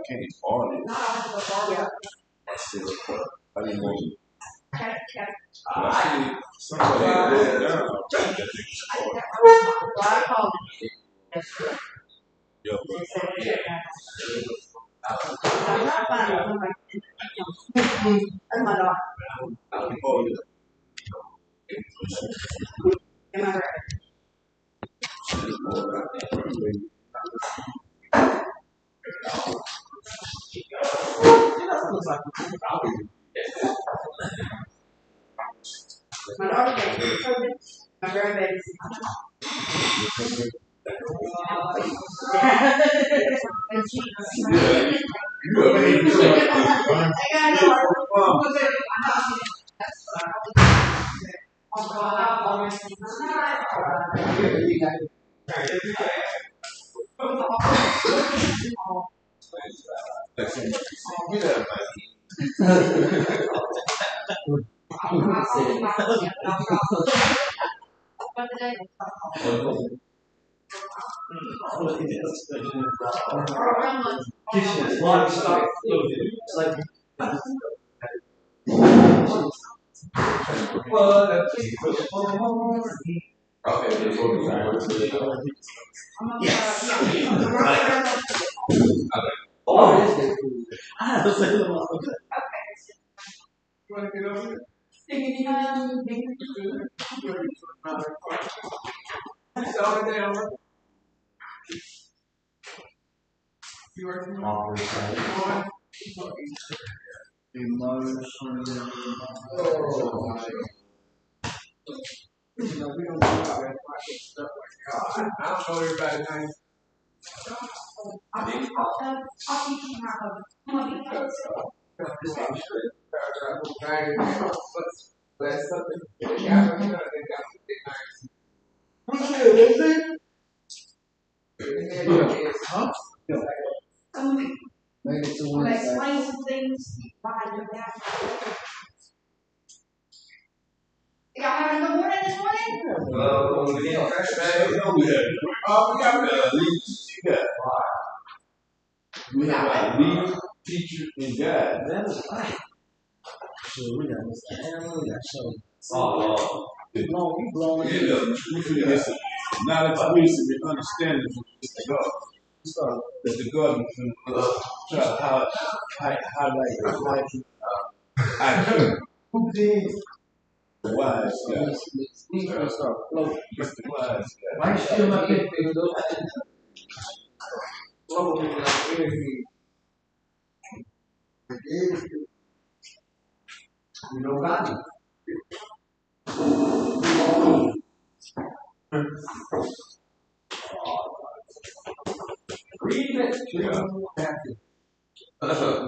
can't afford it. I said, I didn't want to. But I see somebody wrote down that they called it. Yeah, My grandbaby. Explain some things behind your back. Y'all having a good morning this morning? we got leader, teacher, and guide. That is right. So we got Mr. Hammer, we got so. We blowing it. Knowledge, wisdom, and understanding from God. That the God can try to highlight the life. I can. Who did? The wise guy. He's going to start floating. It's the wise guy. Why you still not getting things though? Floating like energy. You know God. Read it.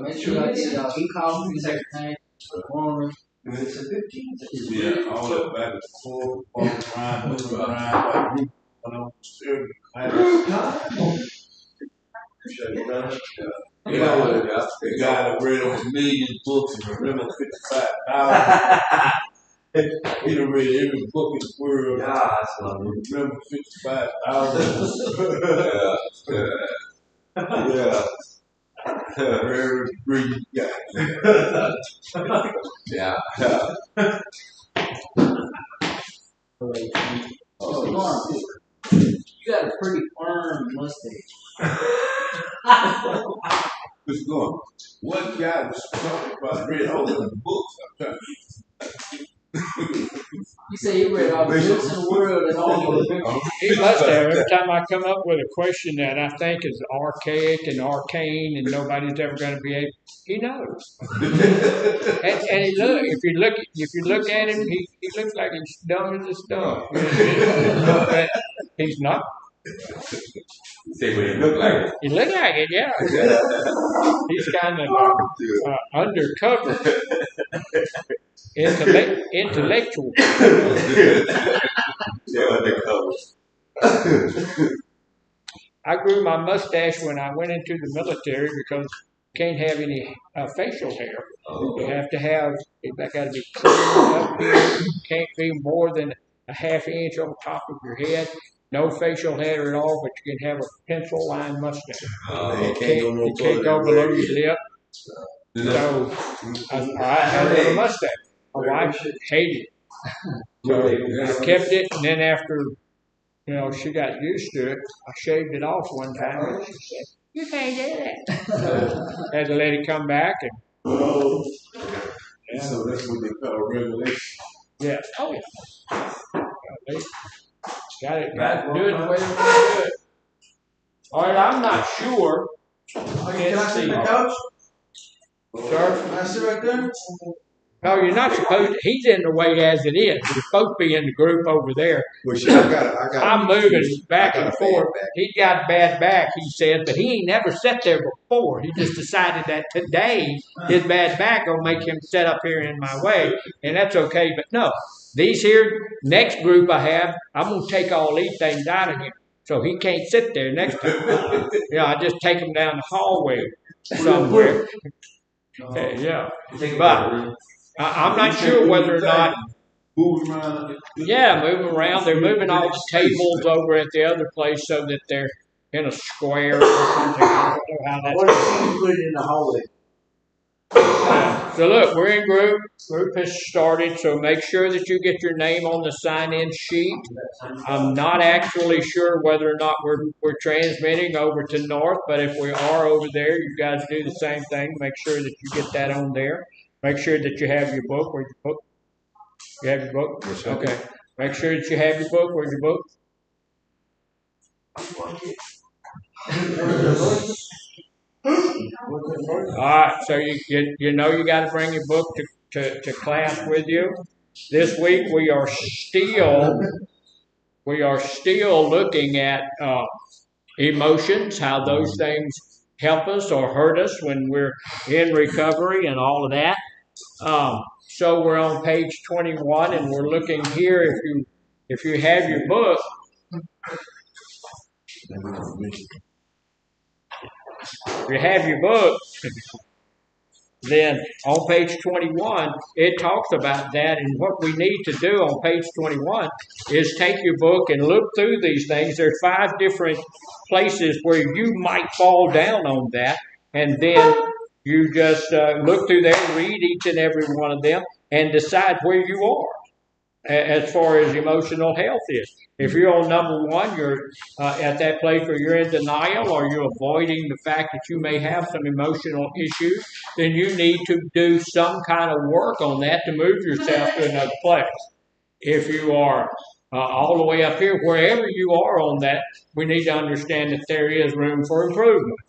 Make sure I get y'all 2 coffees, everything. It's a 15. Yeah, all that back and forth, the guy that read over 1 million books and remember 55,000. He done read every book in the world. Remember 55,000. Yeah. Very brilliant guy. Yeah. You got a pretty firm mustache. What's going on? One guy was talking about read all the books. I'm trying to. You say you read all the books in the world and all the books. He must have. Every time I come up with a question that I think is archaic and arcane and nobody's ever going to be able, he knows. and he look. If you look at him, he looks like he's dumb as a stump. But he's not. Say what he look like. He look like it, yeah. He's kind of undercover. Intellectual. Yeah, undercover. I grew my mustache when I went into the military because you can't have any facial hair. You have to have, it's got to be clean up here. Can't be more than a half inch on top of your head. no facial hair at all, but you can have a pencil line mustache. You can't go below your lip. So I had a little mustache. My wife hated it. So I kept it, and then after she got used to it, I shaved it off one time, and she said, "You can't do that." So had to let it come back, and so that's what they call regulation. yeah, oh yeah, got it, do it the way they want to do it. All right, I'm not sure. Can I sit on the couch? Sir? Can I sit right there? No, you're not supposed to. He's in the way as it is. You're supposed to be in the group over there. Well, shit, I got I'm moving back and forth. He got bad back, he said, but he ain't never sat there before. He just decided that today his bad back will make him sit up here in my way, and that's okay. But no, these here next group I have, I'm gonna take all these things out of him, so he can't sit there next time. I just take him down the hallway somewhere. Yeah, but I'm not sure whether or not. Moving around. Yeah, moving around. They're moving all the tables over at the other place so that they're in a square or something. I don't know how that's. What if you put it in the hallway? So look, we're in group. Group has started, so make sure that you get your name on the sign-in sheet. I'm not actually sure whether or not we're transmitting over to North, but if we are over there, you guys do the same thing. Make sure that you get that on there. Make sure that you have your book. Where's your book? You have your book? Yes, okay. Make sure that you have your book. Where's your book? All right, so you know you got to bring your book to class with you. This week we are still looking at emotions, how those things help us or hurt us when we're in recovery and all of that. So we're on page 21, and we're looking here. If you have your book. If you have your book, then on page 21, it talks about that. And what we need to do on page 21 is take your book and look through these things. There are 5 different places where you might fall down on that. And then you just look through there, read each and every one of them, and decide where you are as far as emotional health is. If you're on number 1, you're at that place where you're in denial or you're avoiding the fact that you may have some emotional issues, then you need to do some kind of work on that to move yourself to another place. If you are all the way up here, wherever you are on that, we need to understand that there is room for improvement.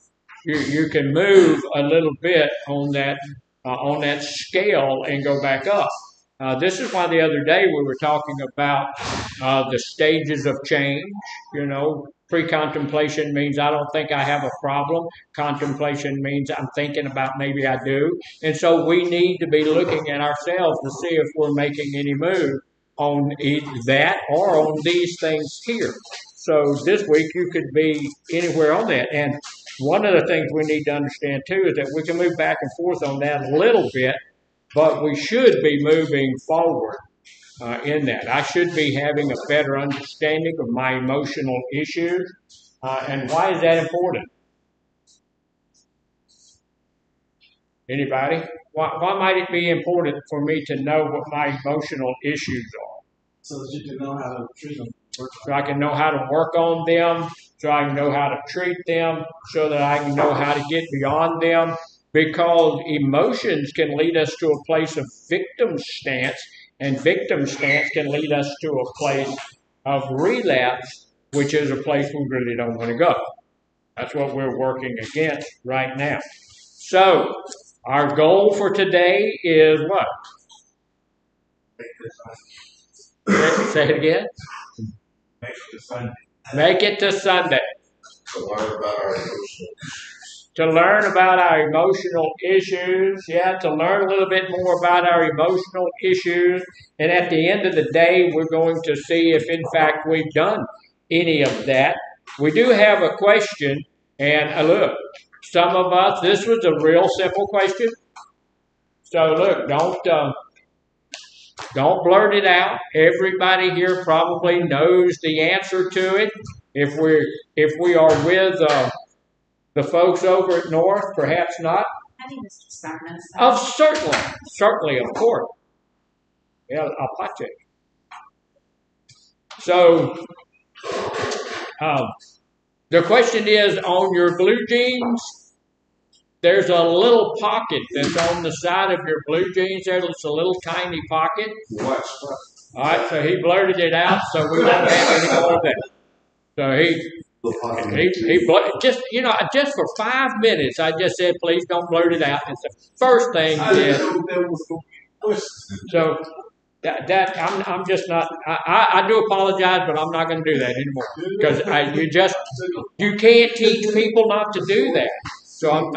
You can move a little bit on that scale and go back up. This is why the other day we were talking about the stages of change. Pre-contemplation means I don't think I have a problem. Contemplation means I'm thinking about maybe I do. And so we need to be looking at ourselves to see if we're making any move on either that or on these things here. So this week you could be anywhere on that. And one of the things we need to understand too is that we can move back and forth on that a little bit, but we should be moving forward in that. I should be having a better understanding of my emotional issues. And why is that important? Anybody? Why might it be important for me to know what my emotional issues are? So that you can know how to treat them. So I can know how to work on them, so I can know how to treat them, so that I can know how to get beyond them. Because emotions can lead us to a place of victim stance, and victim stance can lead us to a place of relapse, which is a place we really don't want to go. That's what we're working against right now. So, our goal for today is what? Say it again. Make it to Sunday. To learn about our emotional issues. Yeah, to learn a little bit more about our emotional issues. And at the end of the day, we're going to see if, in fact, we've done any of that. We do have a question. And look, some of us, this was a real simple question. So look, Don't blurt it out. Everybody here probably knows the answer to it. If we are with the folks over at North, perhaps not. I think Mr. Sparkman. Oh, certainly, of course. Yeah, Apache. So, the question is, on your blue jeans, there's a little pocket that's on the side of your blue jeans there. It's a little tiny pocket. All right, so he blurted it out, so we won't have any more of that. So just for 5 minutes, I just said, please don't blurt it out. It's the first thing he did. So I'm just not. I do apologize, but I'm not going to do that anymore because you can't teach people not to do that. So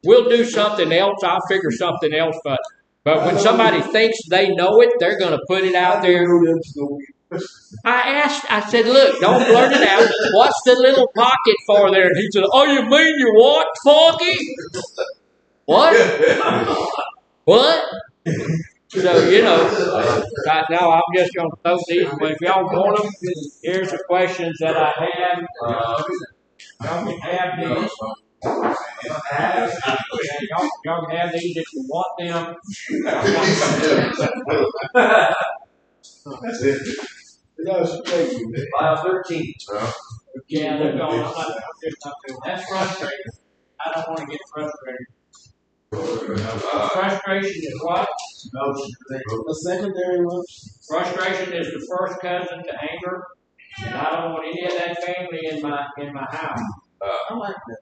we'll do something else. I'll figure something else. But when somebody thinks they know it, they're going to put it out there. I said, look, don't blurt it out. What's the little pocket for there? And he said, oh, you mean you what, Foggy? What? What? So, now I'm just going to throw these. But if y'all want them, here's the questions that I have. Y'all can have these. Y'all can have these if you want them. That's it. File 13. Yeah, they're going. That's frustrating. I don't want to get frustrated. Frustration is what? The secondary emotion. Frustration is the first cousin to anger, and I don't want any of that family in my house. I like that.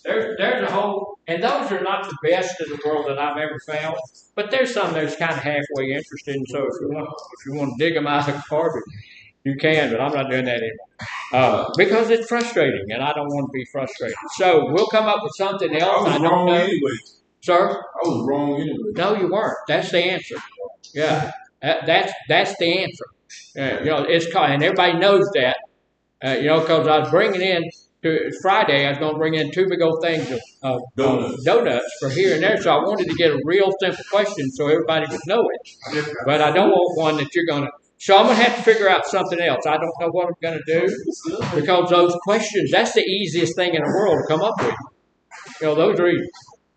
There's a whole, and those are not the best in the world that I've ever found, but there's some that's kind of halfway interesting. So if you want to dig them out of the garbage, you can, but I'm not doing that anymore because it's frustrating, and I don't want to be frustrated. So we'll come up with something else. I was wrong anyway. Sir? I was wrong anyway. No, you weren't. That's the answer. Yeah, that's the answer. It's called, and everybody knows that. Because I was bringing in Friday, I was going to bring in 2 big old things of donuts for here and there. So I wanted to get a real simple question so everybody would know it. But I don't want one that you're going to. So I'm going to have to figure out something else. I don't know what I'm going to do because those questions, that's the easiest thing in the world to come up with. Those are easy.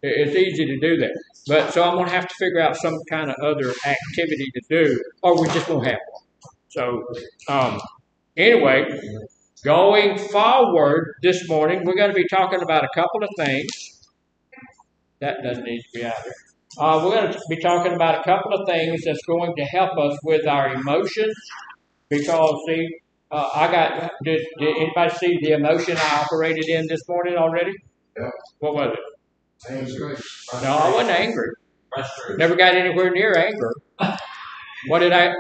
It's easy to do that. But so I'm going to have to figure out some kind of other activity to do, or we just won't have one. So anyway, going forward this morning, we're going to be talking about a couple of things. That doesn't need to be out there. We're going to be talking about a couple of things that's going to help us with our emotions. Because, see, did anybody see the emotion I operated in this morning already? Yeah. What was it? Angry. No, I wasn't angry. Frustrated. Never got anywhere near anger. What did I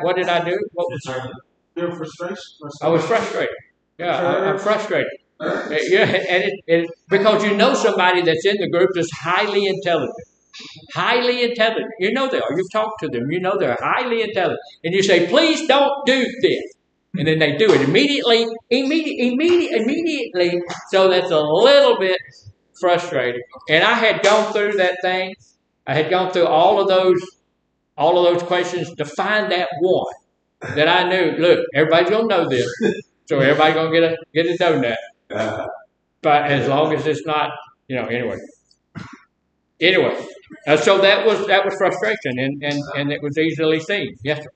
do? What was it? Your frustration. I was frustrated. Yeah, I'm frustrated. Yeah, and because somebody that's in the group that's highly intelligent. Highly intelligent. You know they are. You've talked to them. You know they're highly intelligent. And you say, please don't do this. And then they do it immediately. So that's a little bit frustrating. And I had gone through that thing. I had gone through all of those questions to find that one that I knew. Look, everybody's gonna know this, so everybody's gonna get a donut. But as long as it's not, anyway. So that was frustration, and it was easily seen. Yes, sir.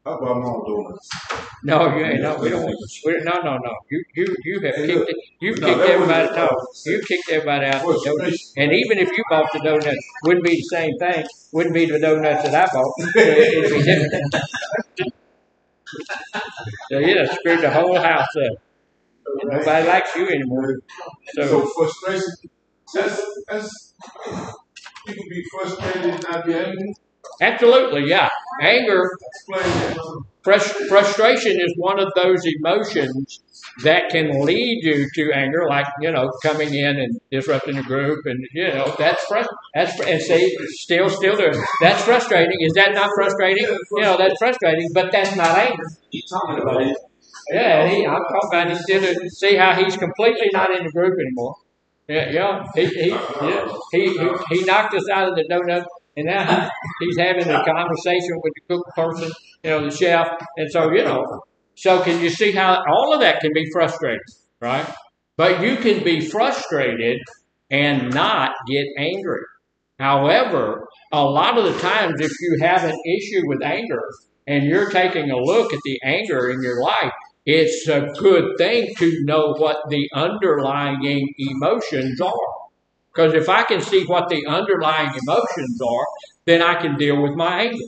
How about more donuts? No, we don't. No. You have kicked it. You've kicked everybody out. You kicked everybody out. And even if you bought the donuts, wouldn't be the same thing. Wouldn't be the donuts that I bought. It'd be different. So you done screwed the whole house up. Nobody likes you anymore. So frustration. That's you can be frustrated and not be angry. Absolutely, yeah. Anger, frustration is one of those emotions that can lead you to anger, like coming in and disrupting the group, and that's and see, still there. That's frustrating. Is that not frustrating? That's frustrating, but that's not anger. He's talking about it. Yeah, I'm talking about it. See how he's completely not in the group anymore. Yeah, he knocked us out of the donut, and now he's having a conversation with the cook person, the chef, and so So can you see how all of that can be frustrating, right? But you can be frustrated and not get angry. However, a lot of the times, if you have an issue with anger and you're taking a look at the anger in your life, it's a good thing to know what the underlying emotions are. Because if I can see what the underlying emotions are, then I can deal with my anger.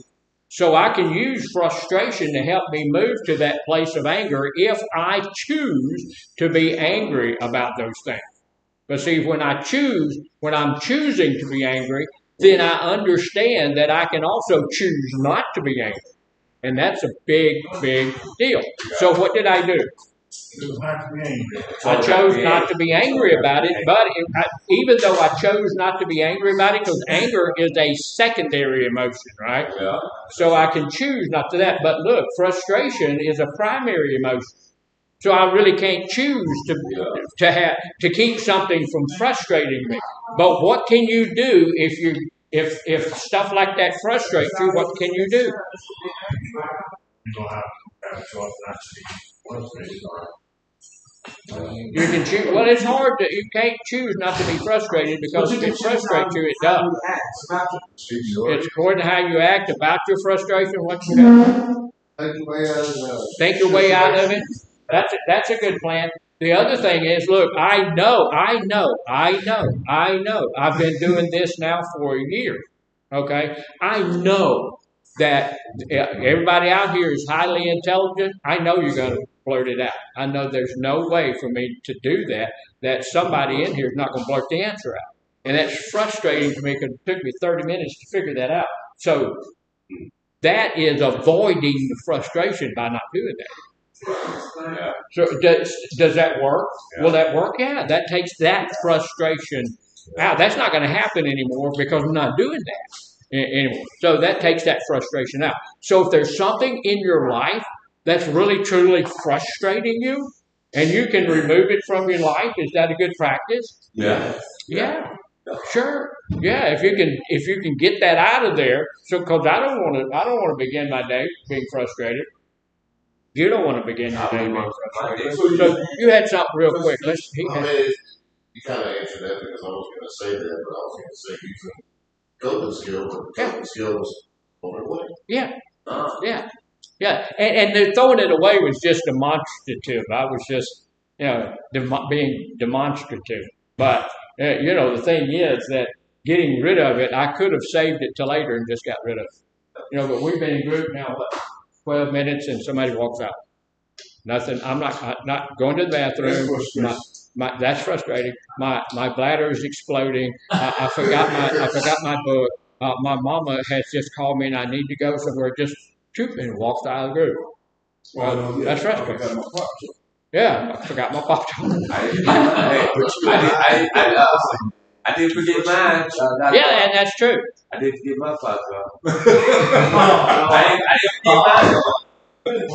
So I can use frustration to help me move to that place of anger if I choose to be angry about those things. But see, when I'm choosing to be angry, then I understand that I can also choose not to be angry. And that's a big, big deal. So what did I do? I chose not to be angry about it, but even though I chose not to be angry about it, because anger is a secondary emotion, right? Yeah. So I can choose not to that. But look, frustration is a primary emotion. So I really can't choose to keep something from frustrating me. But what can you do if stuff like that frustrates you? What can you do? You can choose. Well, it's hard to. You can't choose not to be frustrated because if it frustrates you, it does. It's according to how you act about your frustration. What you do. Think your way out of it. That's a good plan. The other thing is, look, I know. I've been doing this now for a year. Okay, I know that everybody out here is highly intelligent. I know you're going to blurt it out. I know there's no way for me to do that somebody in here is not going to blurt the answer out. And that's frustrating to me because it took me 30 minutes to figure that out. So that is avoiding the frustration by not doing that. Yeah. So does that work? Yeah. Will that work? Yeah, that takes that frustration out. That's not going to happen anymore because I'm not doing that anymore. So that takes that frustration out. So if there's something in your life that's really truly frustrating you, and you can remove it from your life, is that a good practice? Yeah. Yeah. Sure. Yeah. If you can get that out of there, so because I don't want to begin my day being frustrated. You don't want to begin your day being frustrated. So you had something real quick. You kind of answered that because I was going to say that, but I was going to say using coping skills, but coping skills on their way. Yeah. Yeah. And the throwing it away was just demonstrative. I was just, being demonstrative. But, the thing is that getting rid of it, I could have saved it till later and just got rid of it. But we've been in group now, 12 minutes and somebody walks out. Nothing. I'm not going to the bathroom. That's frustrating. My bladder is exploding. I forgot my book. My mama has just called me and I need to go somewhere. Just shoot me and walked out of the group. That's frustrating. Yeah, I forgot my pop top. I didn't forget mine. Yeah, and that's true. I didn't forget my pop top. I didn't forget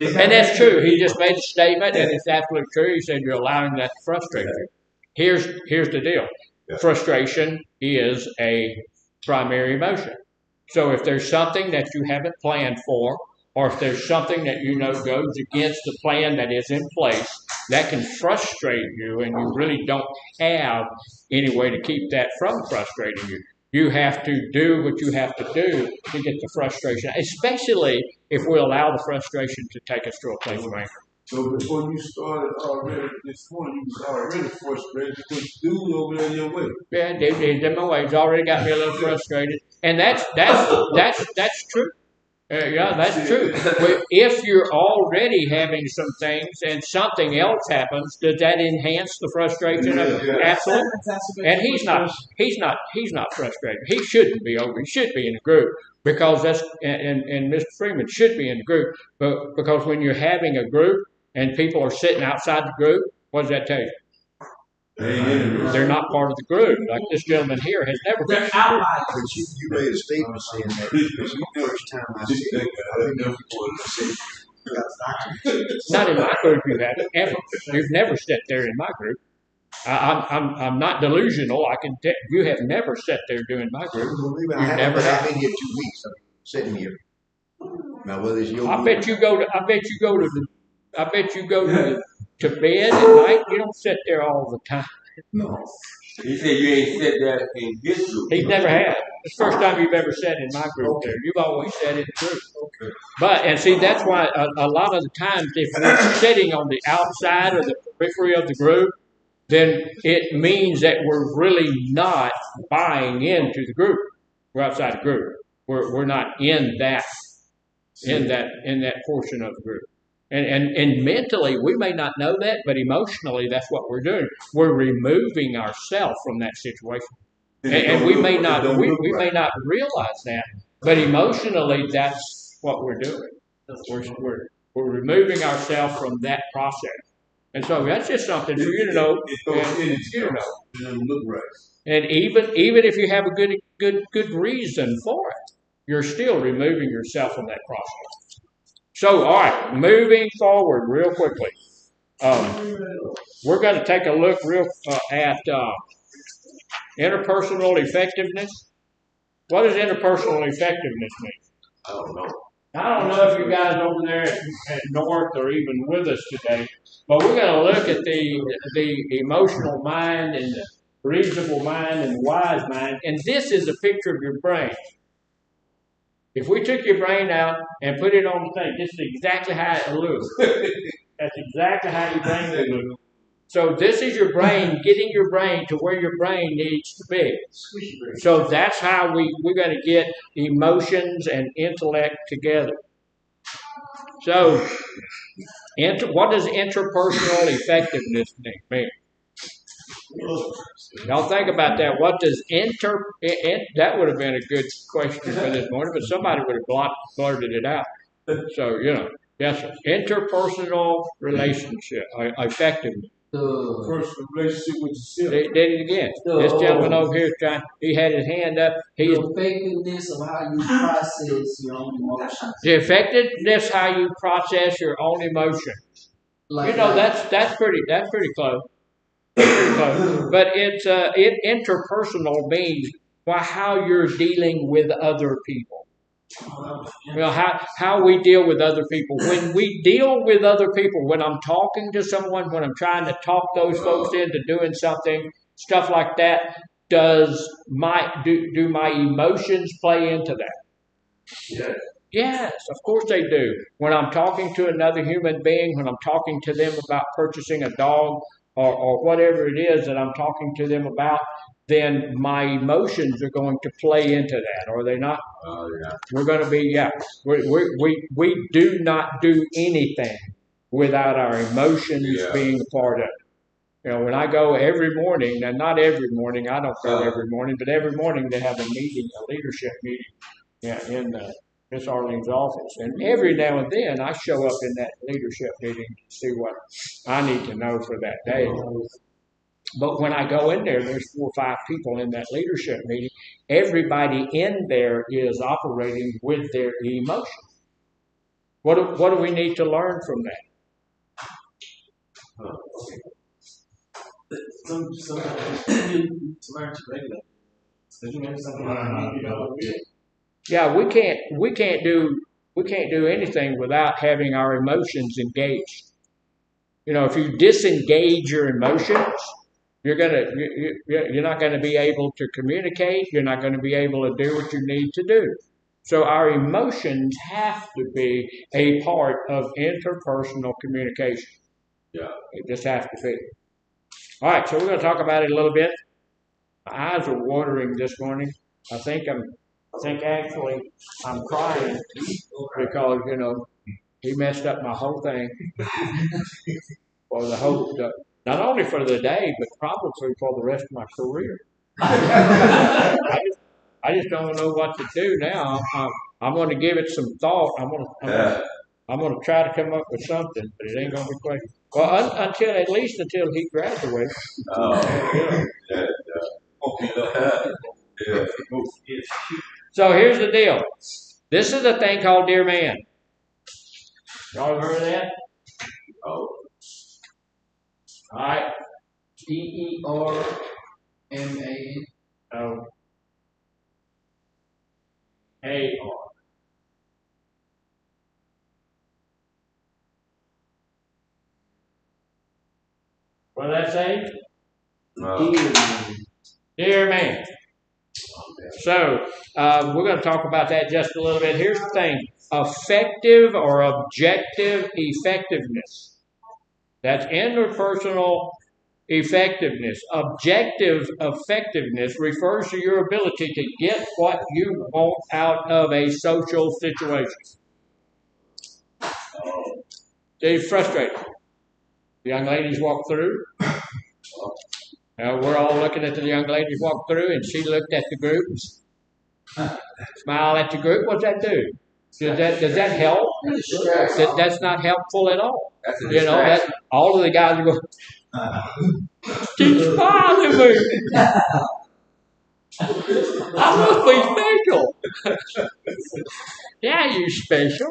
mine. And that's true. He just made a statement, and it's absolutely true. He said you're allowing that to frustrate you. Here's the deal. Yeah. Frustration is a primary emotion. So if there's something that you haven't planned for, or if there's something that goes against the plan that is in place, that can frustrate you, and you really don't have any way to keep that from frustrating you. You have to do what you have to do to get the frustration, especially if we allow the frustration to take us to a place of anger. So before you started already this morning, you was already frustrated because dude over there your way. Yeah, dude in my way. He's already got me a little frustrated, and that's true. That's true. If you're already having some things and something else happens, does that enhance the frustration of it? Absolutely. And he's not frustrated. He shouldn't be over. He should be in a group because and Mr. Freeman should be in a group. But because when you're having a group and people are sitting outside the group, what does that tell you? They're not part of the group. Like this gentleman here has never been. But you made a statement saying that because the first time I see it, I didn't know if Not in my group, you haven't ever. You've never sat there in my group. I'm not delusional. I can tell you have never sat there doing my group. Believe it, You've never I've done. been here 2 weeks. I'm sitting here. Now, whether it's your I bet you go to to bed at night. You don't sit there all the time. No. He said you ain't said that in his group. He never had. It's the first time you've ever sat in my group there. You've always sat in the group. Okay. But, and see, that's why a lot of the times if we're sitting on the outside or the periphery of the group, then it means that we're really not buying into the group. We're outside the group. We're not in that portion of the group. And mentally, we may not know that, but emotionally, that's what we're doing. We're removing ourselves from that situation. And we may not realize that, but emotionally, that's what we're doing. We're removing ourselves from that process. And so that's just something for you to know. And even if you have a good reason for it, you're still removing yourself from that process. So, all right, moving forward real quickly. We're going to take a look at interpersonal effectiveness. What does interpersonal effectiveness mean? I don't know. I don't know if you guys over there at North are even with us today, but we're going to look at the emotional mind and the reasonable mind and the wise mind, and this is a picture of your brain. If we took your brain out and put it on the thing, this is exactly how it looks. That's exactly how your brain would look. So this is your brain, getting your brain to where your brain needs to be. So that's how we're going to get emotions and intellect together. So what does interpersonal effectiveness mean? Y'all think about that. What does that would have been a good question for this morning, but somebody would have blurted it out. So, yes, interpersonal relationship, effectiveness. First relationship with yourself. They did it again. This gentleman over here he had his hand up. The effectiveness of how you process your own emotions. The effectiveness how you process your own emotions. That's pretty close. But it's interpersonal means how you're dealing with other people. How we deal with other people. When we deal with other people, when I'm talking to someone, when I'm trying to talk those folks into doing something, stuff like that, do my emotions play into that? Yes. Yes, of course they do. When I'm talking to another human being, when I'm talking to them about purchasing a dog or whatever it is that I'm talking to them about, then my emotions are going to play into that, are they not? Oh, yeah. We're going to be, we do not do anything without our emotions being a part of it. When I go every morning, and not every morning, I don't go every morning, but every morning they have a leadership meeting in Miss Arlene's office. And every now and then I show up in that leadership meeting to see what I need to know for that day. But when I go in there, there's 4 or 5 people in that leadership meeting. Everybody in there is operating with their emotions. What do we need to learn from that? Yeah, we can't do anything without having our emotions engaged. If you disengage your emotions, you're not going to be able to communicate. You're not going to be able to do what you need to do. So our emotions have to be a part of interpersonal communication. Yeah. It just has to be. All right, so we're going to talk about it a little bit. My eyes are watering this morning. I think actually I'm crying because he messed up my whole thing for not only for the day, but probably for the rest of my career. I just don't know what to do now. I'm going to give it some thought. I'm going to try to come up with something, but it ain't going to be quick. Well, at least until he graduates. So here's the deal. This is a thing called Dear Man. Y'all heard of that? Oh. All right. EERMAN. Oh. A-R. What did that say? Dear man. So, we're going to talk about that just a little bit. Here's the thing. Effective or objective effectiveness. That's interpersonal effectiveness. Objective effectiveness refers to your ability to get what you want out of a social situation. It's frustrating. The young ladies walk through. We're all looking at the young ladies walk through, and she looked at the group, smiled at the group. What's that do? Does that help? That's not helpful at all. You know, that all of the guys are going, she's bothering me. I must be special. Yeah, you special.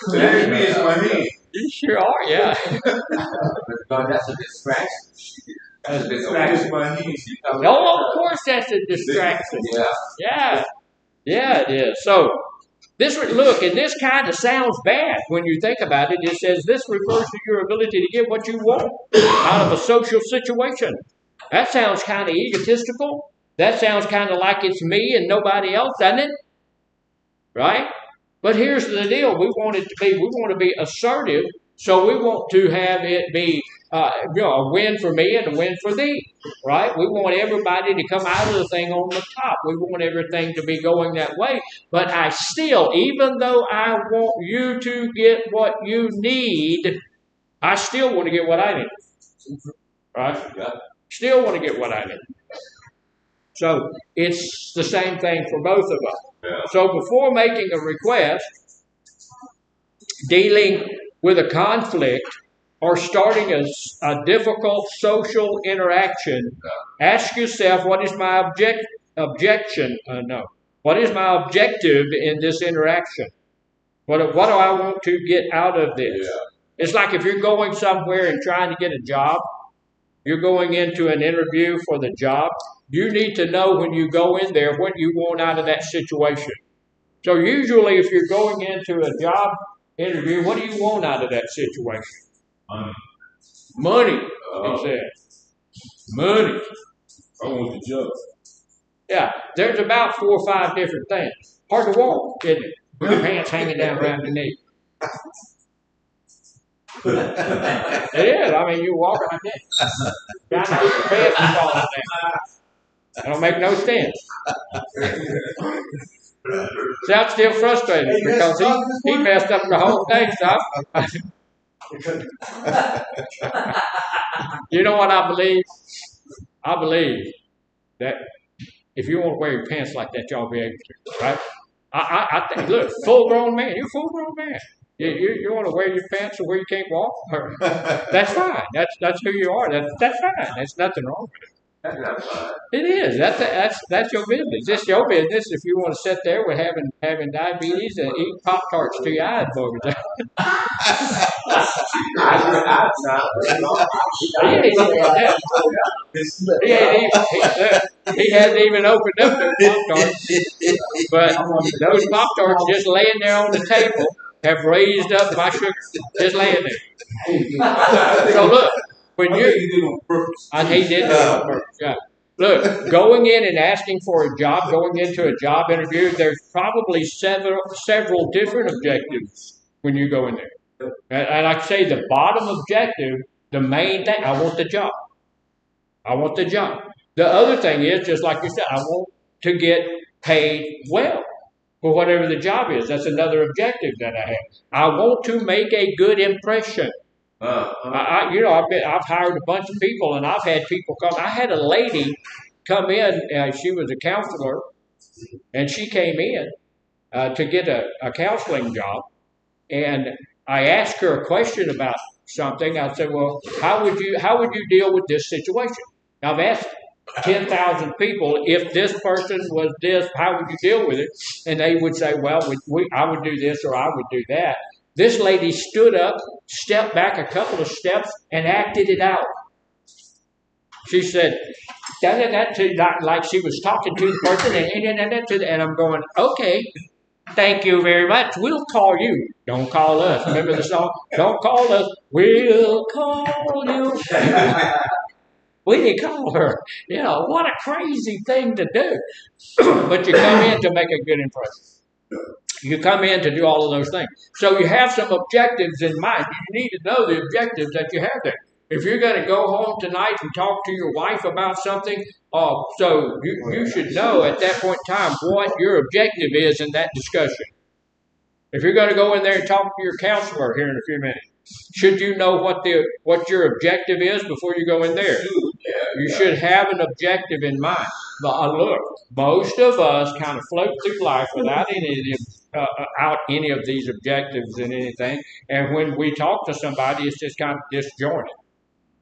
Let me is my hand. You sure are, yeah. That's a distraction. That's a It's distraction. my hand. No, of course that's a distraction. Yeah. Yeah, it is. So, look, and this kind of sounds bad when you think about it. It says this refers to your ability to get what you want out of a social situation. That sounds kind of egotistical. That sounds kind of like it's me and nobody else, doesn't it? Right? But here's the deal. We want to be assertive, so we want to have it be a win for me and a win for thee, right? We want everybody to come out of the thing on the top. We want everything to be going that way. But I still, even though I want you to get what you need, I still want to get what I need, right? Still want to get what I need. So it's the same thing for both of us. Yeah. So before making a request, dealing with a conflict, or starting a difficult social interaction, ask yourself, what is my objection? What is my objective in this interaction? What do I want to get out of this? Yeah. It's like if you're going somewhere and trying to get a job, you're going into an interview for the job, you need to know when you go in there what you want out of that situation. So usually if you're going into a job interview, what do you want out of that situation? Money, he said. Money. I want the job. Yeah, there's about 4 or 5 different things. Hard to walk, isn't it? With your pants hanging down around the knee. It is. I mean, you walk like that. Trying to keep your pants from falling down. That don't make no sense. See, I'm still frustrated because he messed up the whole thing, so you know what I believe? I believe that if you want to wear your pants like that, y'all be able to, right? I think, look, full-grown man. You're a full-grown man. You want to wear your pants to where you can't walk? That's fine. That's who you are. That's fine. There's nothing wrong with it. That's not fine. It is. That's your business. It's your business if you want to sit there with having diabetes and eat Pop-Tarts to your eyes, boogers. He hasn't even opened up those Pop-Tarts. But those Pop-Tarts just laying there on the table have raised up my sugar. Just laying there. So look. When I think he did it on purpose. he did that on purpose. Yeah. Look, going in and asking for a job, going into a job interview, there's probably several different objectives when you go in there. And like I say, the bottom objective, the main thing, I want the job. I want the job. The other thing is, just like you said, I want to get paid well for whatever the job is. That's another objective that I have. I want to make a good impression. I've hired a bunch of people, and I've had people come. I had a lady come in. She was a counselor, and she came in to get a counseling job. And I asked her a question about something. I said, "Well, how would you deal with this situation?" Now, I've asked 10,000 people, if this person was this, how would you deal with it? And they would say, "Well, I would do this or I would do that." This lady stood up, stepped back a couple of steps, and acted it out. She said, like she was talking to the person, and I'm going, okay, thank you very much. We'll call you. Don't call us. Remember the song? Don't call us. We'll call you. We didn't call her. You know, what a crazy thing to do. But you come in to make a good impression. You come in to do all of those things. So you have some objectives in mind. You need to know the objectives that you have there. If you're going to go home tonight and talk to your wife about something, so you should know at that point in time what your objective is in that discussion. If you're going to go in there and talk to your counselor here in a few minutes, should you know what your objective is before you go in there? You should have an objective in mind. But look, most of us kind of float through life without any of these objectives and anything. And when we talk to somebody, it's just kind of disjointed.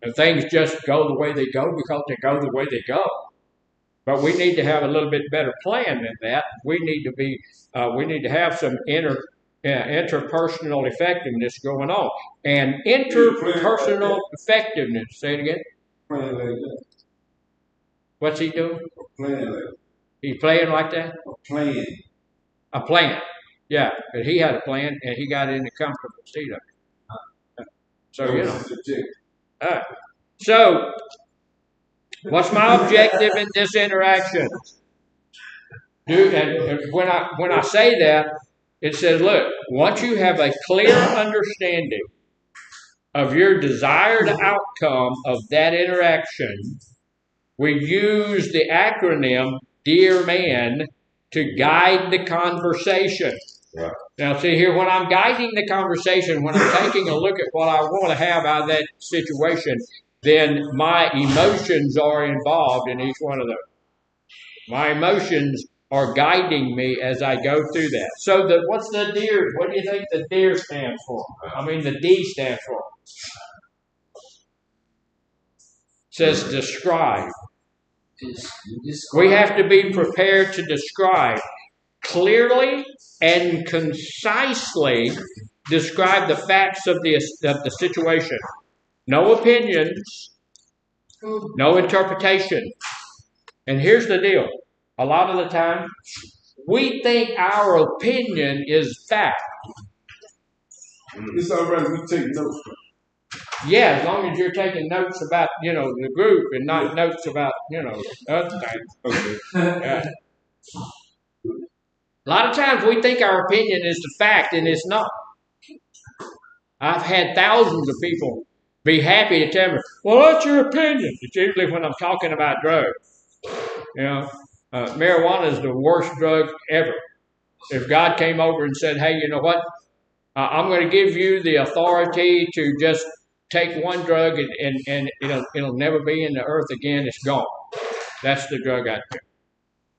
And things just go the way they go because they go the way they go. But we need to have a little bit better plan than that. We need to have some interpersonal effectiveness going on. And interpersonal effectiveness, say it again. Playing like that. What's he doing? Playing like that. He's playing like that? Playing. A plan. Yeah, but he had a plan and he got in the comfortable seat of it. So, you know. So, what's my objective in this interaction? And when I say that, it says, look, once you have a clear understanding of your desired outcome of that interaction, we use the acronym Dear Man to guide the conversation. Right. Now, see here, when I'm guiding the conversation, when I'm taking a look at what I want to have out of that situation, then my emotions are involved in each one of those. My emotions are guiding me as I go through that. So what's the DEAR? What do you think the DEAR stands for? I mean, the D stands for. It says describe. We have to be prepared to describe. Clearly and concisely describe the facts of the situation. No opinions, no interpretation. And here's the deal. A lot of the time, we think our opinion is fact. It's all right. We take notes. Yeah, as long as you're taking notes about, the group and not notes about, other things. Okay. A lot of times we think our opinion is the fact, and it's not. I've had thousands of people be happy to tell me, well, that's your opinion. It's usually when I'm talking about drugs. Marijuana is the worst drug ever. If God came over and said, hey, you know what? I'm going to give you the authority to just take one drug and it'll never be in the earth again. It's gone. That's the drug out there.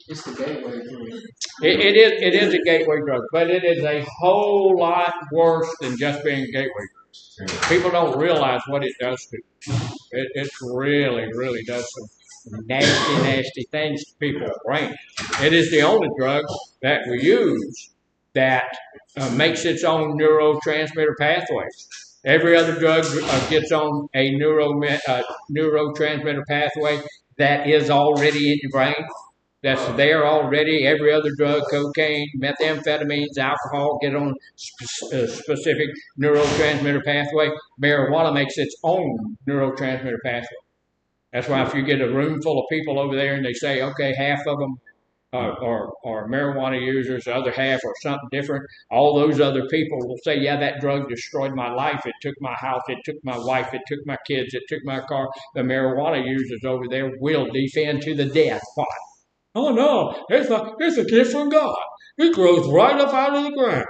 It's the gateway drug. It is a gateway drug, but it is a whole lot worse than just being a gateway drug. People don't realize what it does to you. It really, really does some nasty, nasty things to people's brain. It is the only drug that we use that makes its own neurotransmitter pathways. Every other drug gets on a neurotransmitter pathway that is already in your brain. That's there already. Every other drug, cocaine, methamphetamines, alcohol, get on a specific neurotransmitter pathway. Marijuana makes its own neurotransmitter pathway. That's why if you get a room full of people over there and they say, okay, half of them are marijuana users, the other half are something different, all those other people will say, yeah, that drug destroyed my life. It took my house. It took my wife. It took my kids. It took my car. The marijuana users over there will defend to the death. Why? Oh, no, it's a gift from God. It grows right up out of the ground.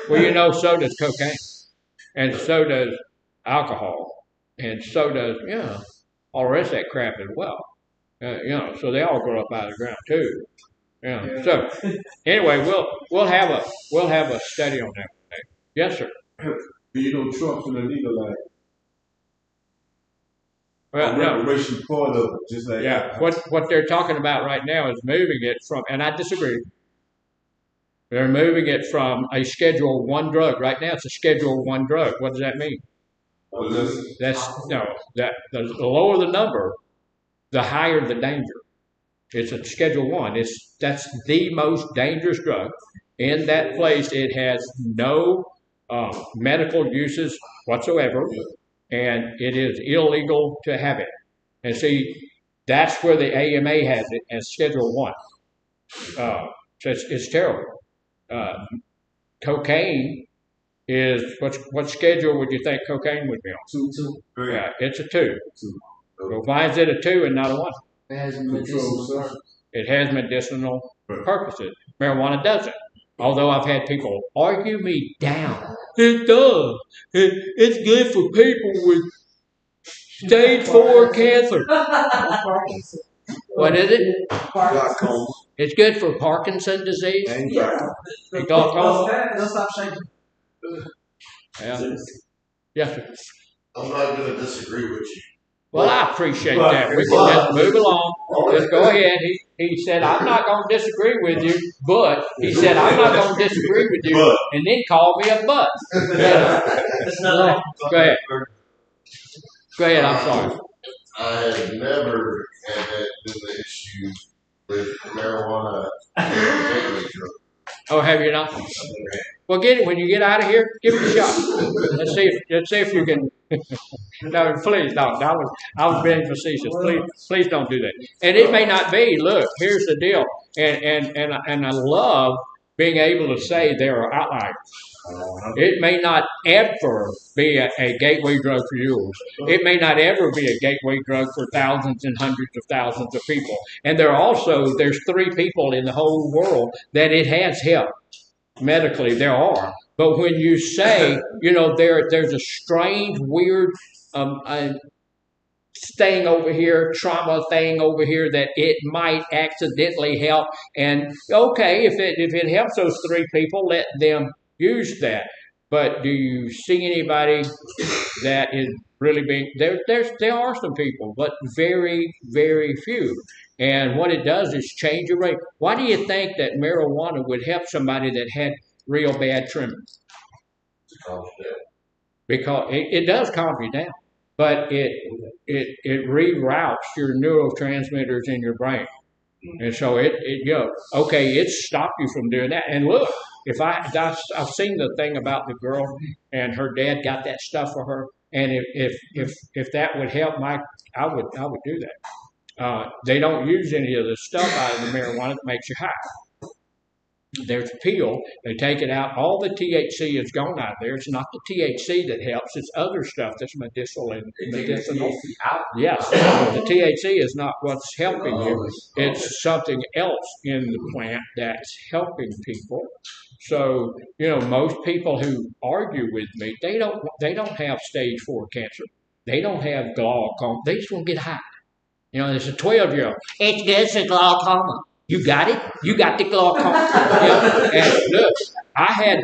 Well, so does cocaine. And so does alcohol. And so does, all the rest of that crap as well. So they all grow up out of the ground too. So anyway, we'll have a study on that. Yes, sir. You don't trust in the legal life. Well, no. Reparation part of it, just like What they're talking about right now is moving it from, and I disagree. They're moving it from a Schedule 1 drug. Right now, it's a Schedule 1 drug. What does that mean? That's no. That the lower the number, the higher the danger. It's a Schedule 1. That's the most dangerous drug. In that place, it has no medical uses whatsoever, and it is illegal to have it. And see, that's where the AMA has it as Schedule 1. So it's terrible. Cocaine is what schedule would you think cocaine would be on? 2. Yeah, it's a 2. So why is it a 2 and not a 1? It has medicinal purpose. It has medicinal purposes. Marijuana doesn't. Although I've had people argue me down. It does. It's good for people with stage 4 cancer. What is it? Glaucoma. It's good for Parkinson's disease. And Glaucoma. Don't stop shaking. Yeah. Yes, sir. I'm not gonna disagree with you. Well, I appreciate that. We can just move along. Just go ahead. He said, I'm not going to disagree with you, but he said, I'm not going to disagree with you, and then called me a butt. Go ahead. Go ahead, I'm sorry. I have never had that been the issue with marijuana and gateway drug. Oh, have you not? Well, get it when you get out of here. Give it a shot. Let's see if you can. No, please don't. I was being facetious. Please don't do that. And it may not be. Look, here's the deal. And I love being able to say there are outliers. It may not ever be a gateway drug for yours. It may not ever be a gateway drug for thousands and hundreds of thousands of people. And there's 3 people in the whole world that it has helped. Medically, there are. But when you say, there's a strange, weird thing over here, trauma thing over here that it might accidentally help. And okay, if it helps those 3 people, let them use that. But do you see anybody that is really being there are some people, but very, very few. And what it does is change your rate. Why do you think that marijuana would help somebody that had real bad tremors? Because it does calm you down, but it reroutes your neurotransmitters in your brain. And so it stopped you from doing that. And look, I've seen the thing about the girl and her dad got that stuff for her, and if that would help I would do that. They don't use any of the stuff out of the marijuana that makes you high. There's a peel. They take it out. All the THC is gone out of there. It's not the THC that helps. It's other stuff that's medicinal. Yes, the THC is not what's helping you. It's something else in the plant that's helping people. So most people who argue with me, they don't have stage 4 cancer. They don't have glaucoma. They just want to get high. There's a 12-year-old. It's good for glaucoma. You got it? You got the glaucoma. And look, I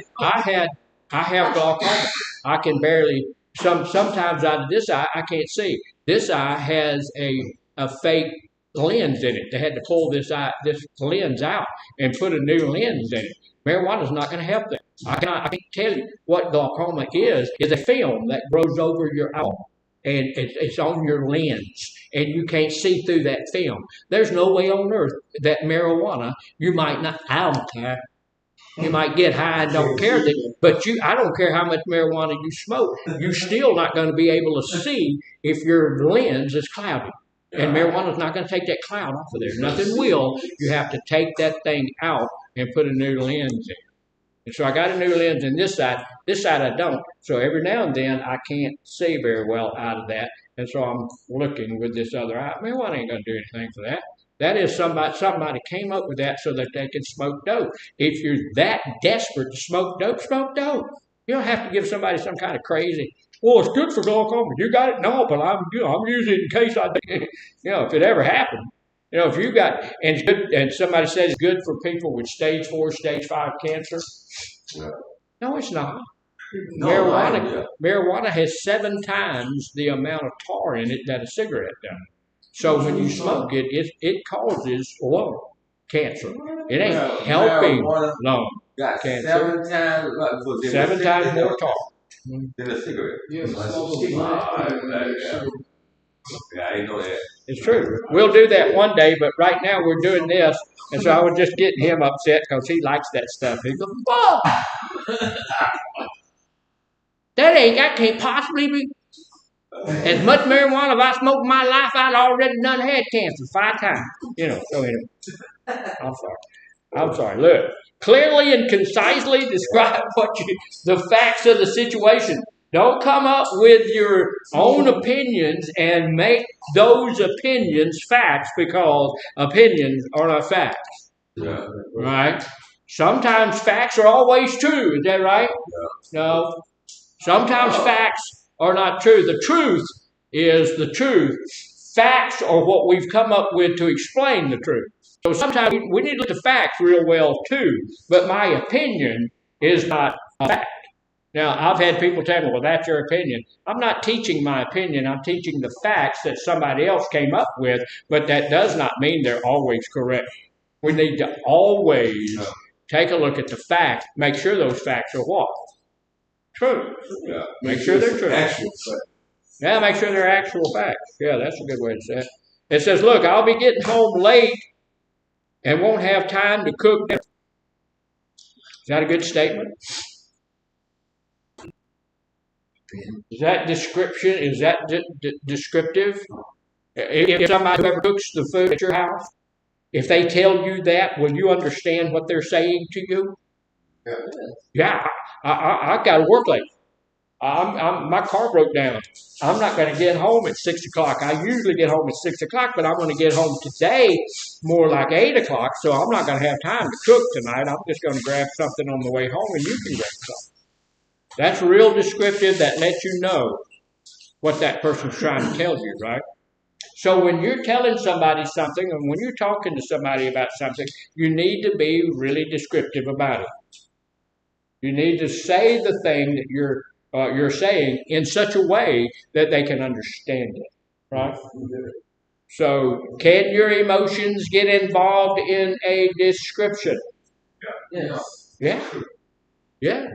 have glaucoma. I can barely. Sometimes out of this eye, I can't see. This eye has a fake lens in it. They had to pull this lens out and put a new lens in it. Marijuana's not going to help that. I can't tell you what glaucoma is a film that grows over your eye. And it's on your lens, and you can't see through that film. There's no way on earth that marijuana, you might not, I don't care. You might get high and don't care, but I don't care how much marijuana you smoke. You're still not going to be able to see if your lens is cloudy. And marijuana's not going to take that cloud off of there. Nothing will. You have to take that thing out and put a new lens in. And so I got a new lens in this side. This side I don't. So every now and then I can't see very well out of that. And so I'm looking with this other eye. Marijuana ain't going to do anything for that. That is somebody came up with that so that they can smoke dope. If you're that desperate to smoke dope, smoke dope. You don't have to give somebody some kind of crazy, it's good for glaucoma. You got it? No, but I'm using it in case if it ever happened. If you got, and it's good, and somebody says it's good for people with stage 4, stage 5 cancer. No, it's not. Marijuana has 7 times the amount of tar in it that a cigarette does. So when you smoke it, it causes lung cancer. It ain't helping lung cancer. 7 times. 7 times more tar. In a cigarette. Yeah, Yeah, I know that. It's true. We'll do that one day, but right now we're doing this, and so I was just getting him upset because he likes that stuff. He goes, "Whoa, that can't possibly be. As much marijuana as I smoked in my life, I'd already done had cancer 5 times. You know, so anyway, I'm sorry. Look, clearly and concisely describe the facts of the situation. Don't come up with your own opinions and make those opinions facts because opinions are not facts. Yeah. Right? Sometimes facts are always true. Is that right? No. Sometimes facts are not true. The truth is the truth. Facts are what we've come up with to explain the truth. So sometimes we need to look at the facts real well too. But my opinion is not a fact. Now, I've had people tell me, well, that's your opinion. I'm not teaching my opinion. I'm teaching the facts that somebody else came up with, but that does not mean they're always correct. We need to always take a look at the facts, make sure those facts are what? True. Yeah. Make sure they're true. Actual fact. Yeah, make sure they're actual facts. Yeah, that's a good way to say it. It says, look, I'll be getting home late and won't have time to cook dinner. Is that a good statement? Is that description? Is that descriptive? If somebody who ever cooks the food at your house, if they tell you that, will you understand what they're saying to you? Yeah, I got to work late. My car broke down. I'm not going to get home at 6 o'clock. I usually get home at 6 o'clock, but I'm going to get home today more like 8 o'clock, so I'm not going to have time to cook tonight. I'm just going to grab something on the way home, and you can grab something. That's real descriptive. That lets you know what that person's trying to tell you, right? So when you're telling somebody something, and when you're talking to somebody about something, you need to be really descriptive about it. You need to say the thing that you're saying in such a way that they can understand it, right? So, can your emotions get involved in a description? Yeah. Yeah.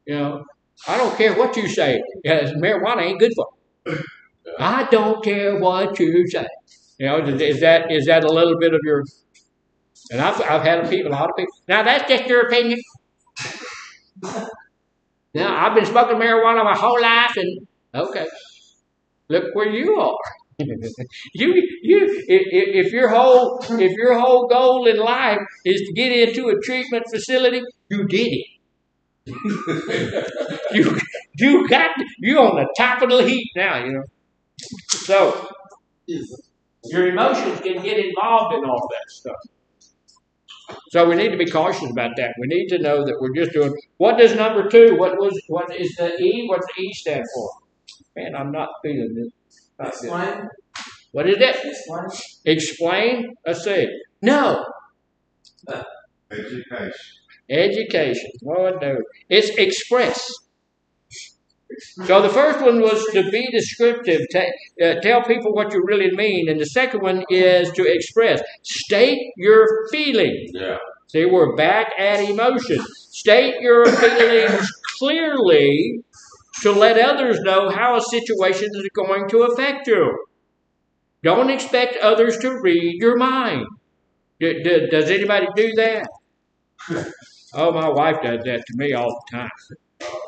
You know, I don't care what you say. Marijuana ain't good for you. I don't care what you say. You know, is that a little bit of your? And I've had a lot of people. Now that's just your opinion. Now I've been smoking marijuana my whole life, and okay, look where you are. If your whole goal in life is to get into a treatment facility, you did it. You're on the top of the heap now, you know. So your emotions can get involved in all that stuff. So we need to be cautious about that. We need to know that we're just doing. What does number 2? What is the E? What's the E stand for? Man, I'm not feeling this. Explain. What is it? Explain. Explain. Let's see. No. Education. Oh no. It's express. So the first one was to be descriptive, tell people what you really mean, and the second one is to express. State your feelings. Yeah. See, we're back at emotion. State your feelings clearly to let others know how a situation is going to affect you. Don't expect others to read your mind. Does anybody do that? Oh, my wife does that to me all the time.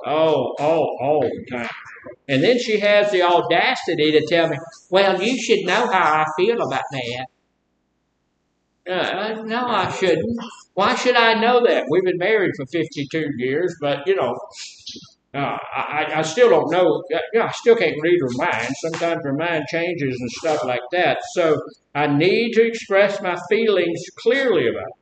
Oh, all the time. And then she has the audacity to tell me, well, you should know how I feel about that. No, I shouldn't. Why should I know that? We've been married for 52 years, but, you know, I still don't know. You know, I still can't read her mind. Sometimes her mind changes and stuff like that. So I need to express my feelings clearly about it.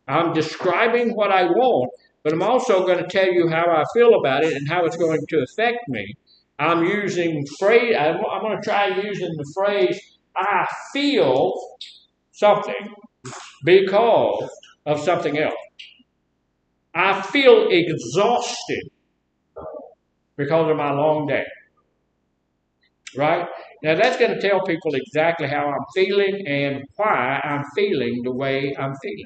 I'm describing what I want, but I'm also going to tell you how I feel about it and how it's going to affect me. I'm using phrase. I'm going to try using the phrase, I feel something because of something else. I feel exhausted because of my long day. Right? Now that's going to tell people exactly how I'm feeling and why I'm feeling the way I'm feeling.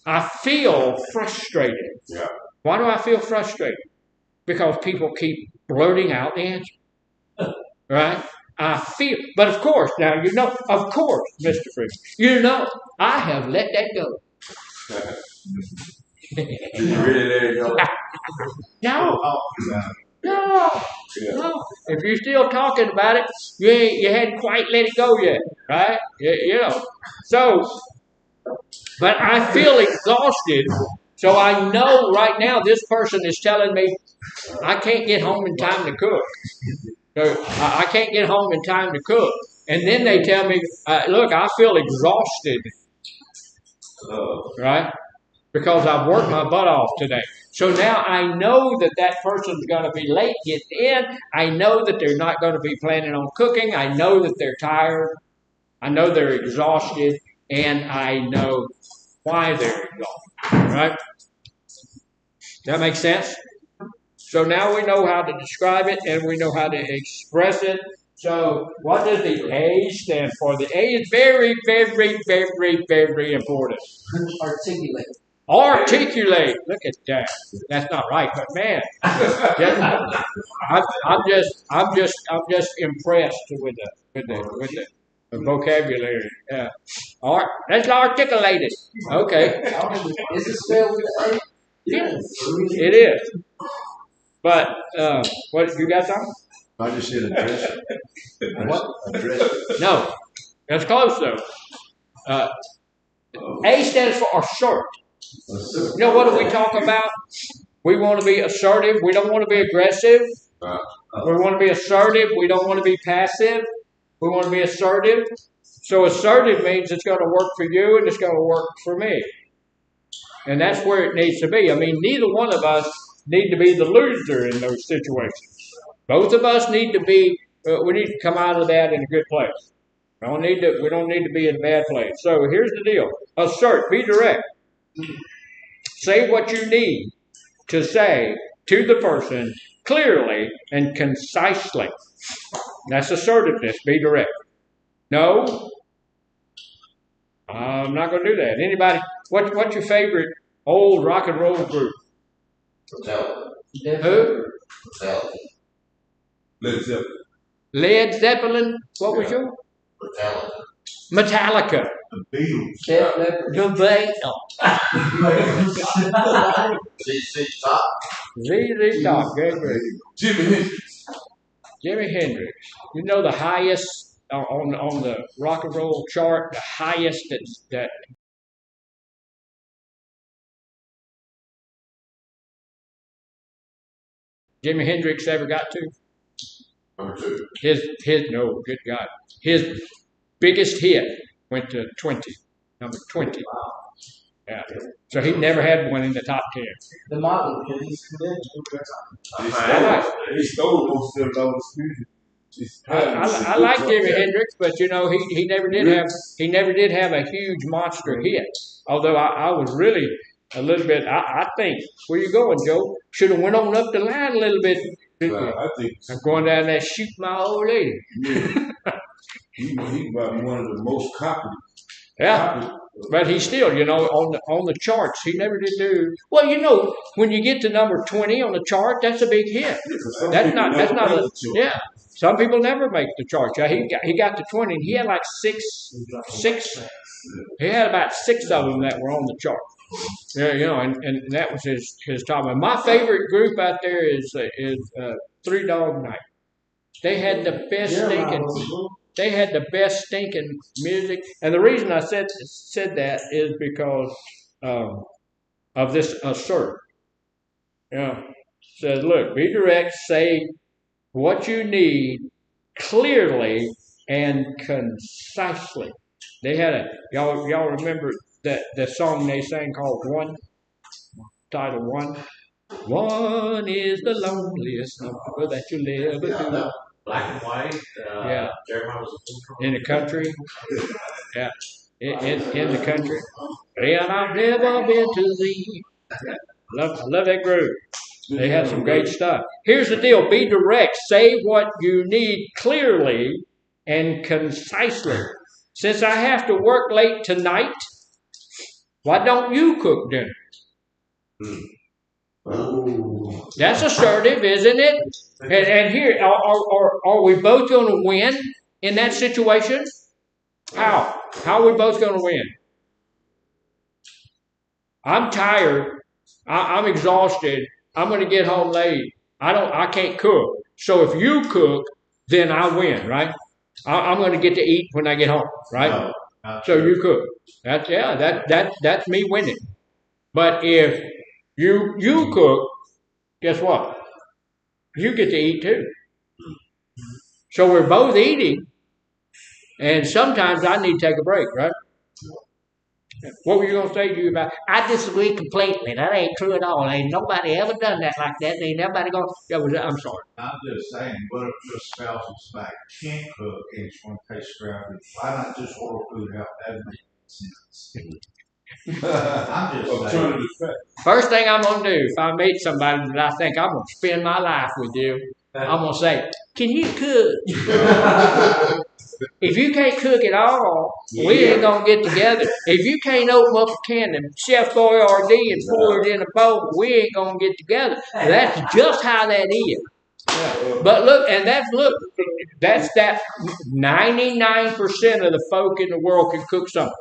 I feel frustrated. Yeah. Why do I feel frustrated? because people keep blurting out the answer. Right? I feel, but of course, now you know, of course, Mr. Freeman, you know, I have let that go. Did you really let it go? No, no. If you're still talking about it, you hadn't quite let it go yet, right? You know. So, but I feel exhausted. So I know right now this person is telling me I can't get home in time to cook. So I can't get home in time to cook. And then they tell me, look, I feel exhausted. Right? Because I've worked my butt off today. So now I know that that person's going to be late getting in. I know that they're not going to be planning on cooking. I know that they're tired. I know they're exhausted. And I know why they're exhausted. Right? That makes sense? So now we know how to describe it and we know how to express it. So what does the A stand for? The A is very, very, very, very important. Articulate. Articulate. Look at that. That's not right, but man, I'm just impressed with the vocabulary. All right, let's articulate it. Okay. Is it spelled with an A? Yes, it is. But what you got something? I just said address. What? Address. No, that's close though. A stands for assert. You know what do we talk about? We want to be assertive. We don't want to be aggressive. We want to be assertive. We don't want to be passive. We want to be assertive. So assertive means it's going to work for you and it's going to work for me. And that's where it needs to be. I mean, neither one of us need to be the loser in those situations. Both of us need to be, we need to come out of that in a good place. We don't need to be in a bad place. So here's the deal. Assert, be direct. Say what you need to say to the person clearly and concisely. That's assertiveness, be direct. No, I'm not going to do that. Anybody, what's your favorite old rock and roll group? Metallica. Who? Metallica. Led Zeppelin. Led Zeppelin. What was your? Metallica. Metallica. The Beatles. The Beatles. ZZ Top. ZZ Top. Good. Jimi Hendrix. Jimi Hendrix. You know the highest on the rock and roll chart, the highest that Jimi Hendrix ever got to? Number 2. Good God. His biggest hit went to 20, number 20. Yeah. So he never had one in the top 10. The model, because He stole most of those music. I like Jimi Hendrix, but you know he never did have a huge monster hit. Although I was really a little bit. I think where you going, Joe? Should have went on up the line a little bit. I think I'm going down there shoot my old lady. yeah. He was one of the most copied. Yeah, but he still, you know, on the charts, he never did do well. You know, when you get to number 20 on the chart, that's a big hit. That's not a yeah. Some people never make the chart. Yeah, he got to 20, and he had like six. He had about 6 of them that were on the chart. Yeah, you know, and that was his top. And my favorite group out there is Three Dog Night. They had the best stinking. They had the best stinking music, and the reason I said that is because of this assert. Yeah, says, look, be direct, say what you need clearly and concisely. They had y'all remember that the song they sang called One, title One. One is the loneliest number that you'll ever do. Black and white. Yeah. In the country. Yeah. In the country. And I've never been to thee. I love that group. They had some great stuff. Here's the deal. Be direct. Say what you need clearly and concisely. Since I have to work late tonight, why don't you cook dinner? That's assertive, isn't it? And here, are we both going to win in that situation? How? How are we both going to win? I'm tired. I'm exhausted. I'm going to get home late. I can't cook. So if you cook, then I win, right? I'm going to get to eat when I get home, right? So you cook. That's me winning. But if you cook, guess what? You get to eat too. So we're both eating, and sometimes I need to take a break, right? What were you going to say to you about? I disagree completely. That ain't true at all. Ain't nobody ever done that like that. Ain't nobody going. I'm sorry. I'm just saying, what if your spouse is back, can't cook, and it's going to taste scrappy? Why not just order food out? That makes sense. I'm just saying. First thing I'm going to do, if I meet somebody that I think I'm going to spend my life with you, I'm going to say, can you cook? If you can't cook at all, we ain't going to get together. If you can't open up a can of Chef Boyardee and pour it in a bowl, we ain't going to get together. That's just how that is. But look, that's that 99% of the folk in the world can cook something.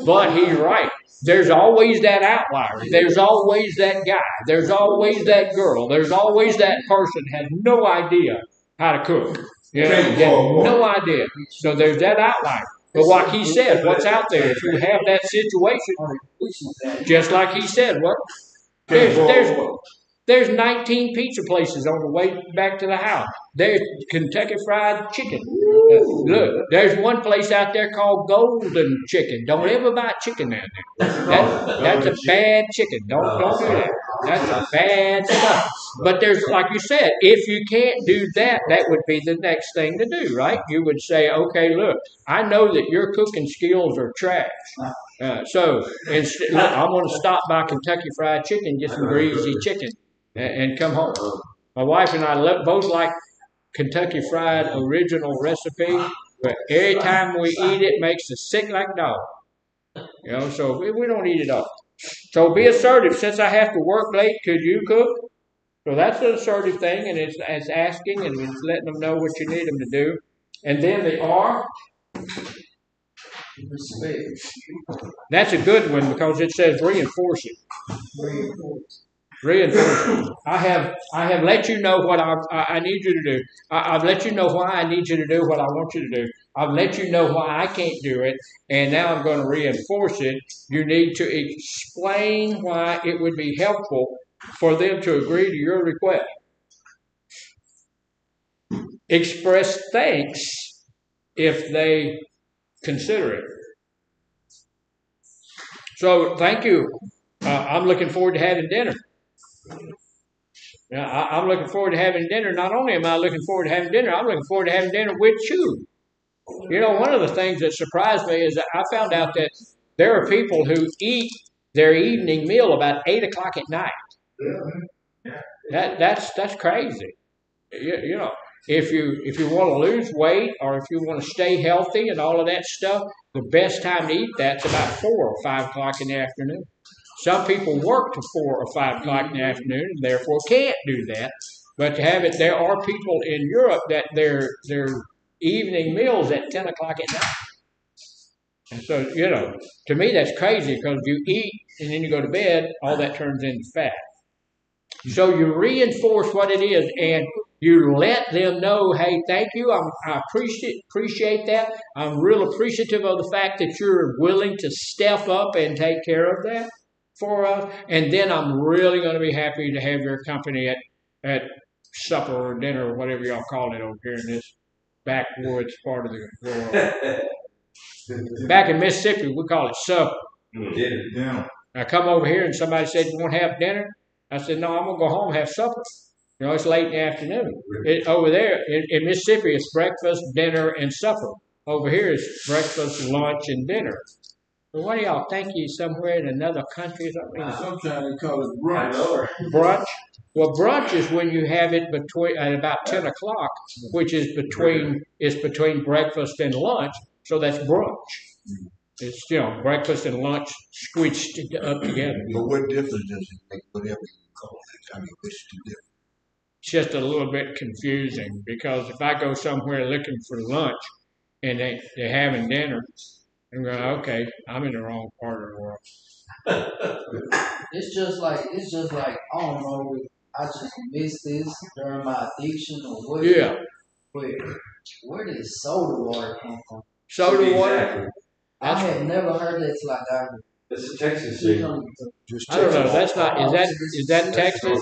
But he's right. There's always that outlier. There's always that guy. There's always that girl. There's always that person that has no idea how to cook. You know, no idea. So there's that outlier. But like he said, what's out there? If you have that situation, just like he said, what? There's 19 pizza places on the way back to the house. There's Kentucky Fried Chicken. Look, there's one place out there called Golden Chicken. Don't ever buy chicken down there. That's a bad chicken. Don't do that. That's a bad stuff. But there's, like you said, if you can't do that, that would be the next thing to do, right? You would say, okay, look, I know that your cooking skills are trash. So look, I'm going to stop by Kentucky Fried Chicken, get some greasy chicken, and come home. My wife and I both like Kentucky Fried original recipe, but every time we eat it, makes us sick like a dog. You know, so we don't eat it all. So be assertive. Since I have to work late, could you cook? So that's an assertive thing, and it's asking and it's letting them know what you need them to do. And then the R. That's a good one because it says reinforce it. Reinforce it. I have let you know what I need you to do. I've let you know why I need you to do what I want you to do. I've let you know why I can't do it, and now I'm going to reinforce it. You need to explain why it would be helpful for them to agree to your request. Express thanks if they consider it. So thank you. I'm looking forward to having dinner. I'm looking forward to having dinner. Not only am I looking forward to having dinner, I'm looking forward to having dinner with you. You know, one of the things that surprised me is that I found out that there are people who eat their evening meal about 8 o'clock at night. That's crazy. You know, if you want to lose weight or if you want to stay healthy and all of that stuff, the best time to eat that's about 4 or 5 o'clock in the afternoon. Some people work to 4 or 5 o'clock in the afternoon and therefore can't do that. But to have it, there are people in Europe that their evening meals at 10 o'clock at night. And so, you know, to me that's crazy because you eat and then you go to bed, all that turns into fat. So you reinforce what it is and you let them know, hey, thank you, I appreciate that. I'm real appreciative of the fact that you're willing to step up and take care of that for us. And then I'm really going to be happy to have your company at supper or dinner or whatever y'all call it over here in this backwoods part of the world. Back in Mississippi, we call it supper. Yeah. I come over here and somebody said, you want to have dinner? I said, no, I'm going to go home and have supper. You know, it's late in the afternoon. Over there in Mississippi, it's breakfast, dinner, and supper. Over here, it's breakfast, lunch, and dinner. Well, what do y'all think? You somewhere in another country or something? Sometimes they call it brunch. Brunch? Well, brunch is when you have it at about 10 o'clock, which is between breakfast and lunch. So that's brunch. It's breakfast and lunch squished up together. But what difference does it make? Whatever you call it. I mean, what's the difference? It's just a little bit confusing because if I go somewhere looking for lunch and they're having dinner, I'm going, okay, I'm in the wrong part of the world. It's just like I don't know. I just missed this during my addiction or what. Yeah. But where did soda water come from? Soda water? I have never heard that till I got here. It's a Texas thing. Just I don't know. Texas. That's not. Is that Texas?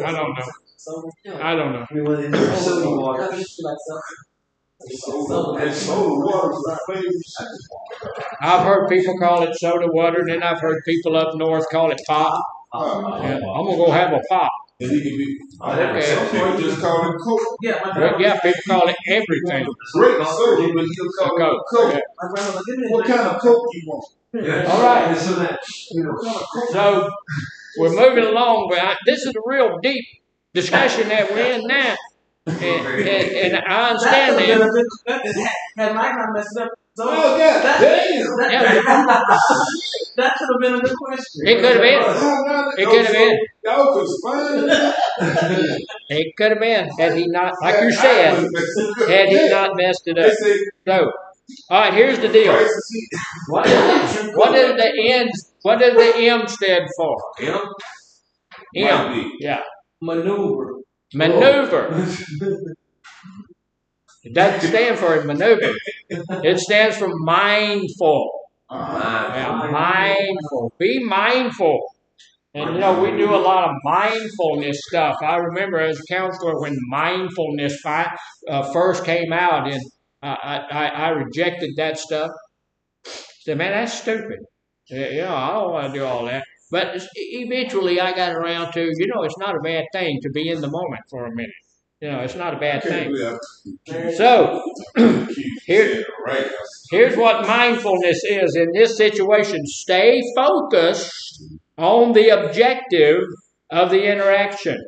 I don't know. I don't know. Soda water. And soda water is my favorite. I've heard people call it soda water, and then I've heard people up north call it pop. Yeah, I'm gonna go have a pop. And it can be. Okay. Some people just call it Coke. But yeah, people call it everything. Great soda, but he'll call it Coke. What kind of Coke you want? All right. So we're moving along, but this is a real deep discussion that we're in now, and I understand that. Had Mike not messed up. So Oh, yeah. that could have been a good question. It could have been. It could have been. Y'all was fine. It could have been had he not, like you said, had he not messed it up. So, all right, here's the deal. What does the M stand for? M. Yeah. Maneuver. Maneuver. It doesn't stand for maneuver. It stands for mindful. Yeah, mindful. Be mindful. And we do a lot of mindfulness stuff. I remember as a counselor when mindfulness first came out, and I rejected that stuff. Said, man, that's stupid. I don't want to do all that. But eventually I got around to, it's not a bad thing to be in the moment for a minute. It's not a bad thing. So, here's what mindfulness is in this situation. Stay focused on the objective of the interaction.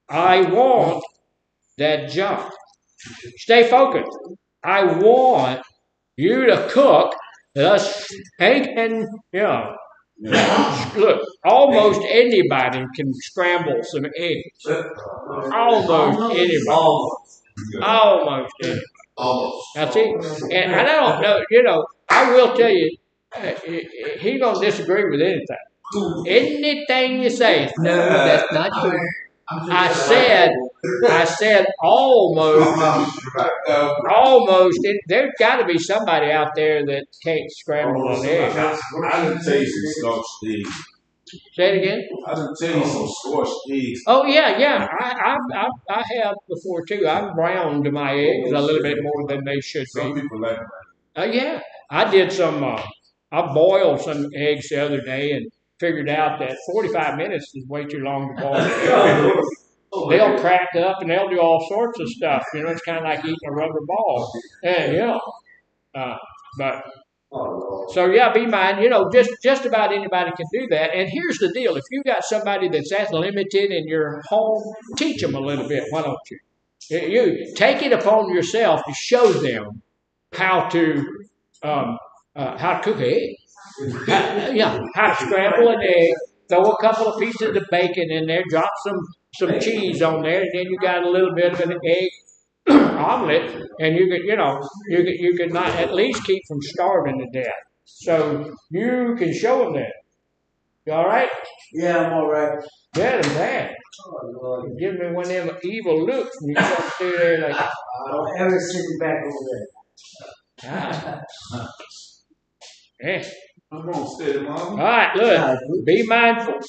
I want that jump. Stay focused. I want you to cook the stinking, look, almost anybody can scramble some eggs. Almost anybody. Almost anybody. That's it. And I don't know, I will tell you, he don't disagree with anything. Anything you say, no, that's not true. I said almost. There's got to be somebody out there that can't scramble an egg. I done tasted some scorched eggs. Say it again. I done tasted some scorched eggs. Oh yeah. I have before too. I've browned my eggs a little bit more than they should be. Some people like that. Yeah, I did some. I boiled some eggs the other day and figured out that 45 minutes is way too long to boil. They'll crack up and they'll do all sorts of stuff. It's kind of like eating a rubber ball. So yeah, be mindful. Just about anybody can do that. And here's the deal: if you got somebody that's that limited in your home, teach them a little bit. Why don't you? You take it upon yourself to show them how to cook an egg. How to scramble an egg, throw a couple of pieces of bacon in there, drop some cheese on there, and then you got a little bit of an egg omelet, and you could not at least keep from starving to death. So you can show them that. You all right? Yeah, I'm all right. Better than that. Give me one of them evil looks when you come through there like. I don't ever sitting back over there. Yeah. I'm going to stay, Mama. All right, look, be mindful.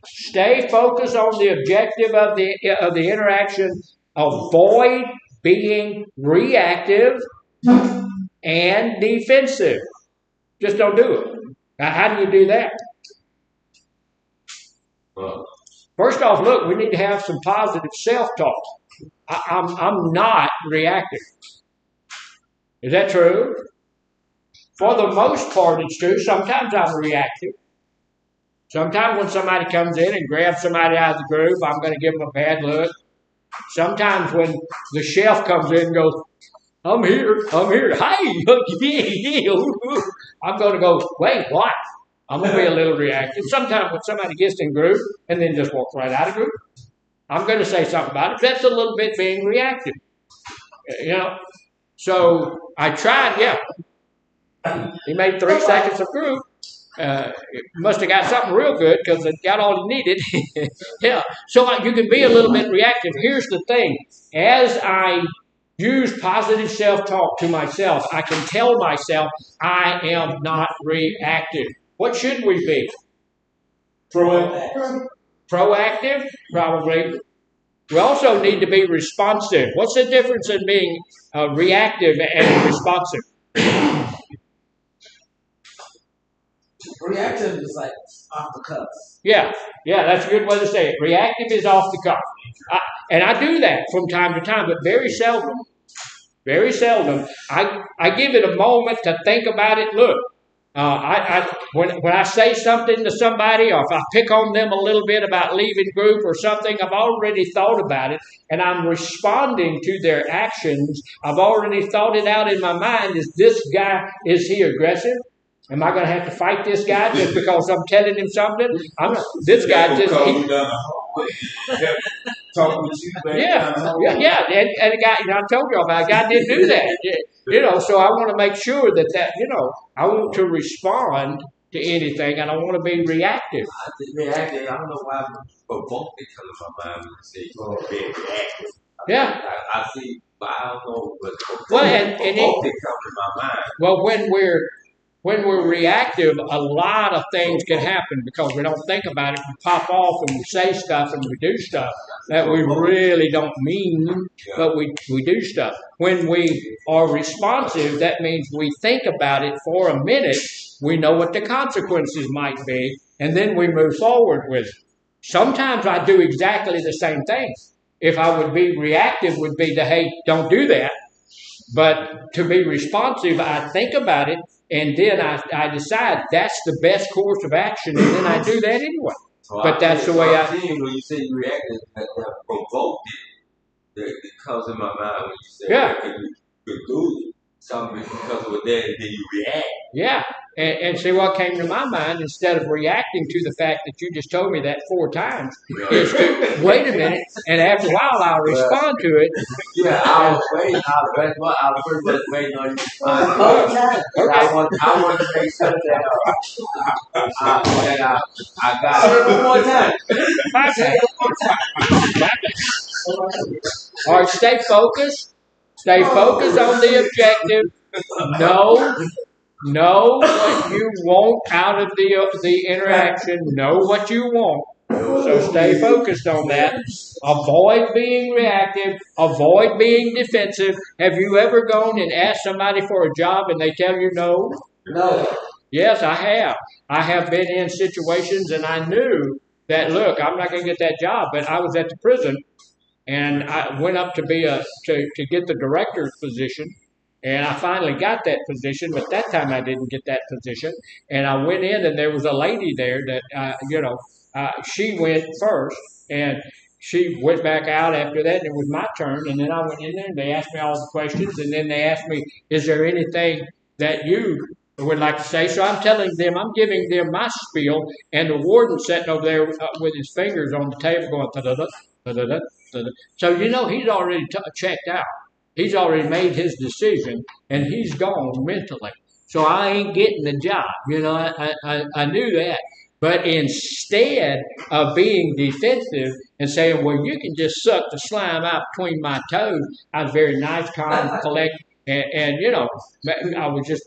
Stay focused on the objective of the interaction. Avoid being reactive and defensive. Just don't do it. Now, how do you do that? First off, look, we need to have some positive self-talk. I'm not reactive. Is that true? For the most part, it's true. Sometimes I'm reactive. Sometimes when somebody comes in and grabs somebody out of the group, I'm going to give them a bad look. Sometimes when the chef comes in and goes, I'm here. Hey, yeah. I'm going to go, wait, what? I'm going to be a little reactive. Sometimes when somebody gets in group and then just walks right out of group, I'm going to say something about it. That's a little bit being reactive. You know? So I tried, yeah. He made 3 seconds of group. Must have got something real good because it got all he needed. Yeah. So you can be a little bit reactive. Here's the thing. As I use positive self-talk to myself, I can tell myself I am not reactive. What should we be? Proactive. Proactive? Probably. We also need to be responsive. What's the difference in being reactive and responsive? Reactive is like off the cuff. Yeah, that's a good way to say it. Reactive is off the cuff. And I do that from time to time, but very seldom. Very seldom. I give it a moment to think about it. Look, when I say something to somebody, or if I pick on them a little bit about leaving group or something, I've already thought about it, and I'm responding to their actions. I've already thought it out in my mind. Is he aggressive? Am I going to have to fight this guy just because I'm telling him something? This guy just. Talk with you, baby. Yeah. And the guy, I told you about, a guy did do that. So I want to make sure that I want to respond to anything, and I want to be reactive. Reactive. I don't know why provoked it comes to my mind when you say being reactive. Yeah. I see, but I don't know. But Well, provoked it comes to my mind. Well, when we're reactive, a lot of things can happen because we don't think about it. We pop off and we say stuff and we do stuff that we really don't mean, but we do stuff. When we are responsive, that means we think about it for a minute. We know what the consequences might be, and then we move forward with it. Sometimes I do exactly the same thing. If I would be reactive, would be to, hey, don't do that. But to be responsive, I think about it, and then I decide that's the best course of action, and then I do that anyway. So but that's the way I. When you say you reacted, that provoked it comes in my mind when you say you do something because of that, and then you react. Yeah, and see what came to my mind instead of reacting to the fact that you just told me that 4 times is to wait a minute, and after a while I'll respond to it. Yeah, I was waiting. I was pretty much waiting on you. I want to make sure that I got it. One more time. All right, stay focused. Stay focused on the objective. Know what you want out of the interaction. Know what you want. So stay focused on that. Avoid being reactive. Avoid being defensive. Have you ever gone and asked somebody for a job and they tell you no? No. Yes, I have. I have been in situations and I knew that, look, I'm not going to get that job, but I was at the prison and I went up to get the director's position. And I finally got that position, but that time I didn't get that position. And I went in, and there was a lady there that, she went first, and she went back out after that, and it was my turn. And then I went in there, and they asked me all the questions, and then they asked me, is there anything that you would like to say? So I'm giving them my spiel, and the warden sitting over there with his fingers on the table going, da-da-da, da-da-da, da-da. So, he's already checked out. He's already made his decision, and he's gone mentally. So I ain't getting the job. I knew that. But instead of being defensive and saying, well, you can just suck the slime out between my toes, I was very nice, calm, collected, and I was just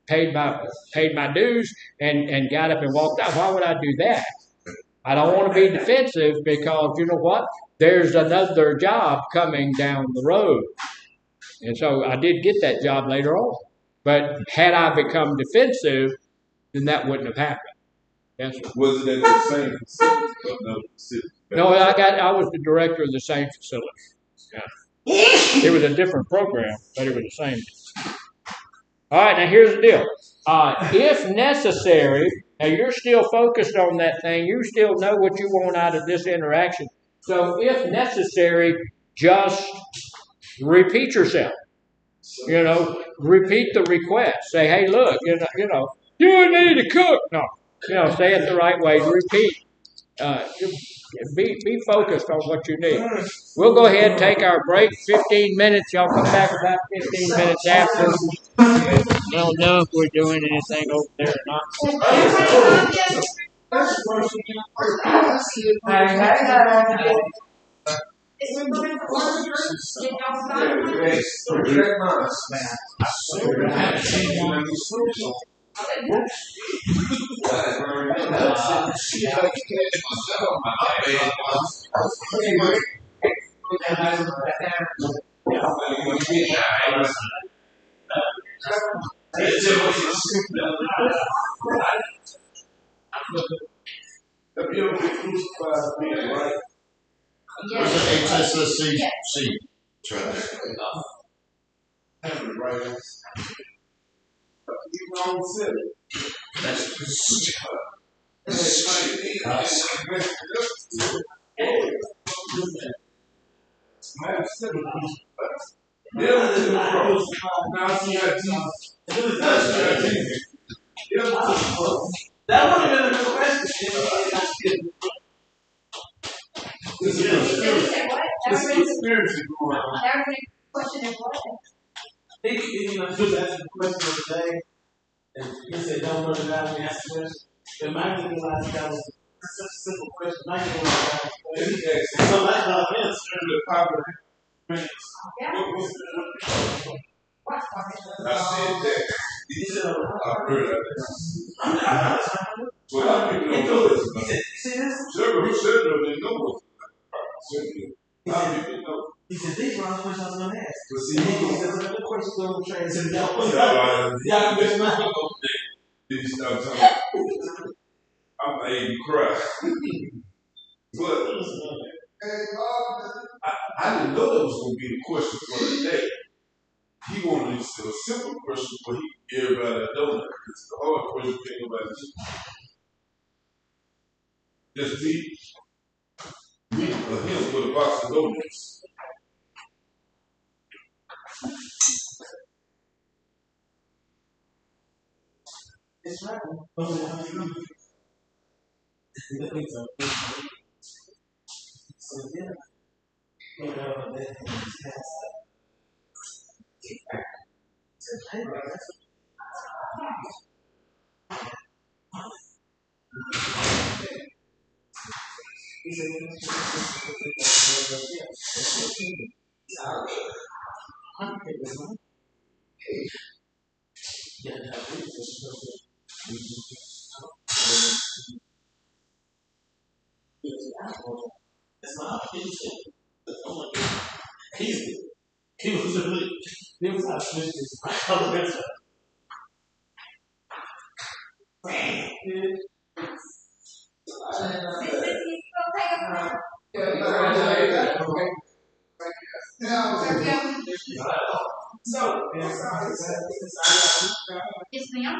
paid my dues and got up and walked out. Why would I do that? I don't want to be defensive because you know what? There's another job coming down the road. And so I did get that job later on. But had I become defensive, then that wouldn't have happened. Yes, sir. Was it at the same facility? No, I was the director of the same facility. Yeah. It was a different program, but it was the same. All right, now here's the deal. If necessary, now you're still focused on that thing. You still know what you want out of this interaction. So if necessary, just repeat yourself. repeat the request. Say, hey, look, you need to cook. No, say it the right way. Repeat. Be focused on what you need. We'll go ahead and take our break. 15 minutes. Y'all come back about 15 minutes after. I don't know if we're doing anything over there or not. Where's the HSSC seat? It's right there. That would have been a good question. This is conspiracy going on. That would be a question of what? He just asked the question of the day, and he said, don't run it out and ask the question. And my thing was, that was such a simple question. My thing was, so that's not answering the popular minutes. Yeah. I said that. He said, I heard that. Well, a lot of people don't know this. Several didn't know what. A lot of people know. He said, these were all the questions I was going to ask. But see, He said, another question going to try and say, y'all missed my Did you stop talking? I'm made you cry. But I didn't know that was going to be the question for the day. He wanted a simple question, but he gave everybody a donut. It's the hard question can't nobody do. Just me or him with a box of donuts. It's right. So, yeah. Yes, ma'am.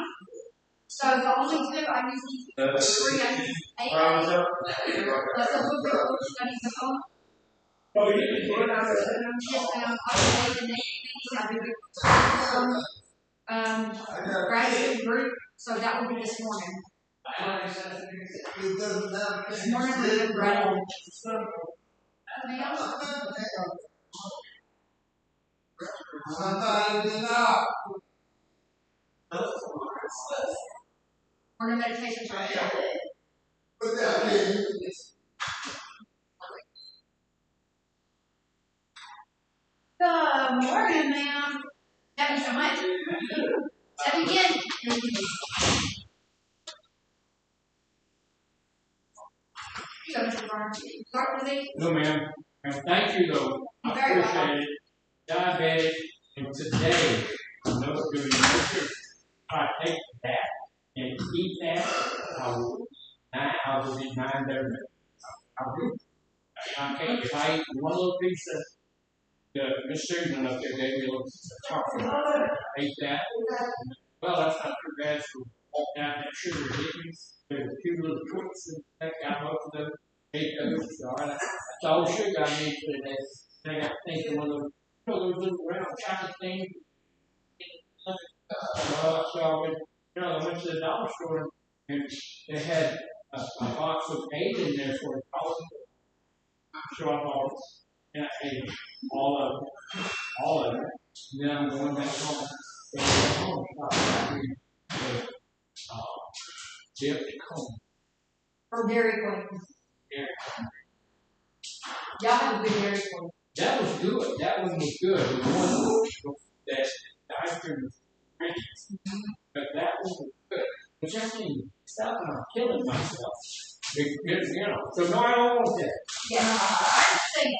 So the only two I usually three I use eight. That's a little bit of study the phone. Yes, ma'am. I was eight and eight. I do graduate group. So that would be this morning. This morning we have graduate. Morning meditation time. Good morning, ma'am. Thank you so much. Step again. So, Mr. Barnes, start with these. No, ma'am. Thank you, though. I appreciate it. Diabetic, and today, no doing no sugar. I take that and eat that. I will be 9:30. I will. I can't. If I eat one little piece of Miss Susan up there gave me a little chocolate. I ate that. Well, that's not too bad. So walk down that sugar hit There's a few little tricks and that got both of them. Ate those. All right. That's all sugar I need for today. I got to think of one of those little round chocolate things. So I went, I went to the dollar store and they had a box of 8 in there for $1. So I bought and I ate all of it. And then I'm going back home. And I went home and started having dipped corn. Or Dairy Queen. Yeah. Y'all have a good Dairy Queen. That was good. That one was good. The one that the ice cream was great. But that one was good. But I mean, stop and I'm killing myself. So no, I don't want that. Yeah, I understand.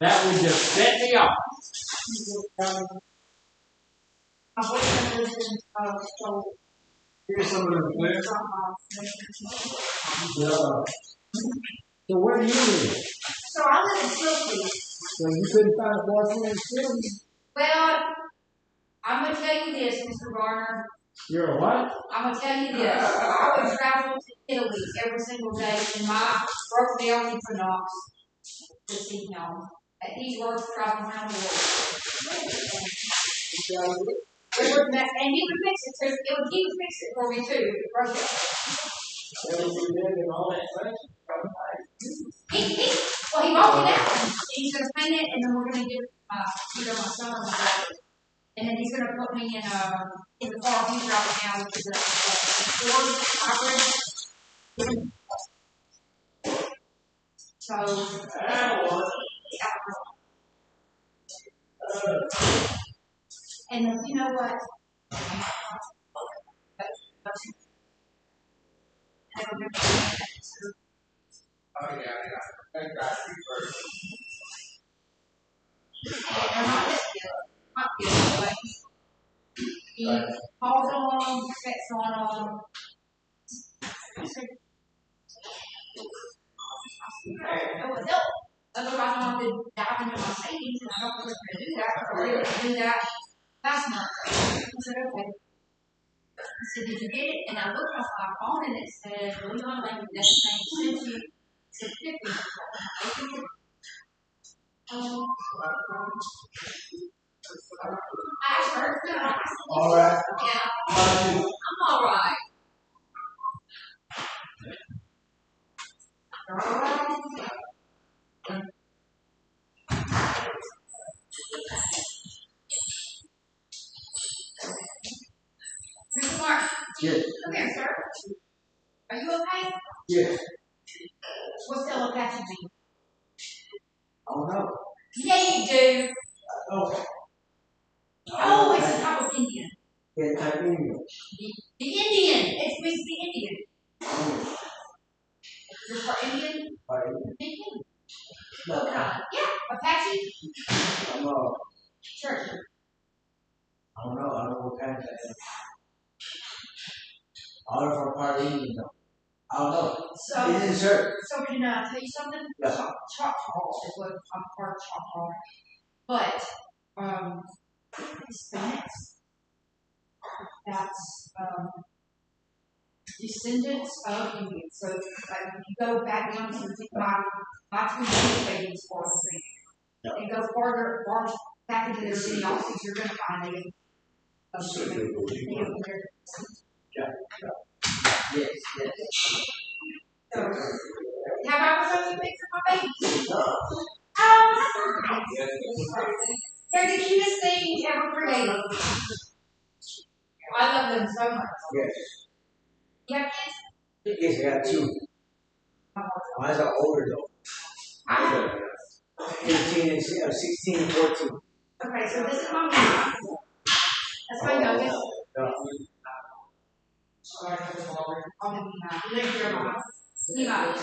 That would just set me off. My boyfriend lives in so Here's some of them clear. So where do you live? So I live in Silky. So you couldn't find a boyfriend in Silky? Well, I'm going to tell you this, Mr. Garner. You're a what? I'm going to tell you this. I would travel to Italy every single day in my broke down Equinox to see him. And he works traveling around the world. And he would fix it too. He would fix it for me too. It broke down. He bought it out. And he's going to paint it, and then we're going to give my son on the back. And then he's going to put me in the far future right now, which is a Ford hybrid. So, and you know what? He calls on, checks on them. Otherwise, I have to dive into my savings, and I don't know if I'm going to do that. Or we were to do that last month. I said, okay. I said, did you get it? And I looked at my phone, and it said, well, you want to make the same since you said 50. I heard that. All right. Yeah. How are you? I'm all right. All right. Mr. Mark. Yes. Come here, sir. Are you okay? Yes. What's telepathy mean? I don't know. Yeah, you do. Oh. Oh, it's a type of Indian. Yeah, type Indian. The Indian. It's with the Indian. Is it for Indian? Indian? No. Yeah, Apache. I'm Sure. I don't know. I don't know what kind of that is. I don't know if I'm part of Indian though. I don't know. So, it is sir. So can I tell you something? Yeah. Choctaw is what I'm part of Choctaw. But Hispanics, that's descendants of Indians. So like if you go back down to my two savings for the and go far back into their genealogies, you're going to find Native American. Yeah. Yes. So, how about some picture of my babies? They're the cutest things ever created. I love them so much. Yes. You have kids? Yes, I got 2. Mine's are older though. I have. 15 and 16 and 14. Okay, so this is my mom. That's my youngest. I'll give you mine. You live your mom. You mine.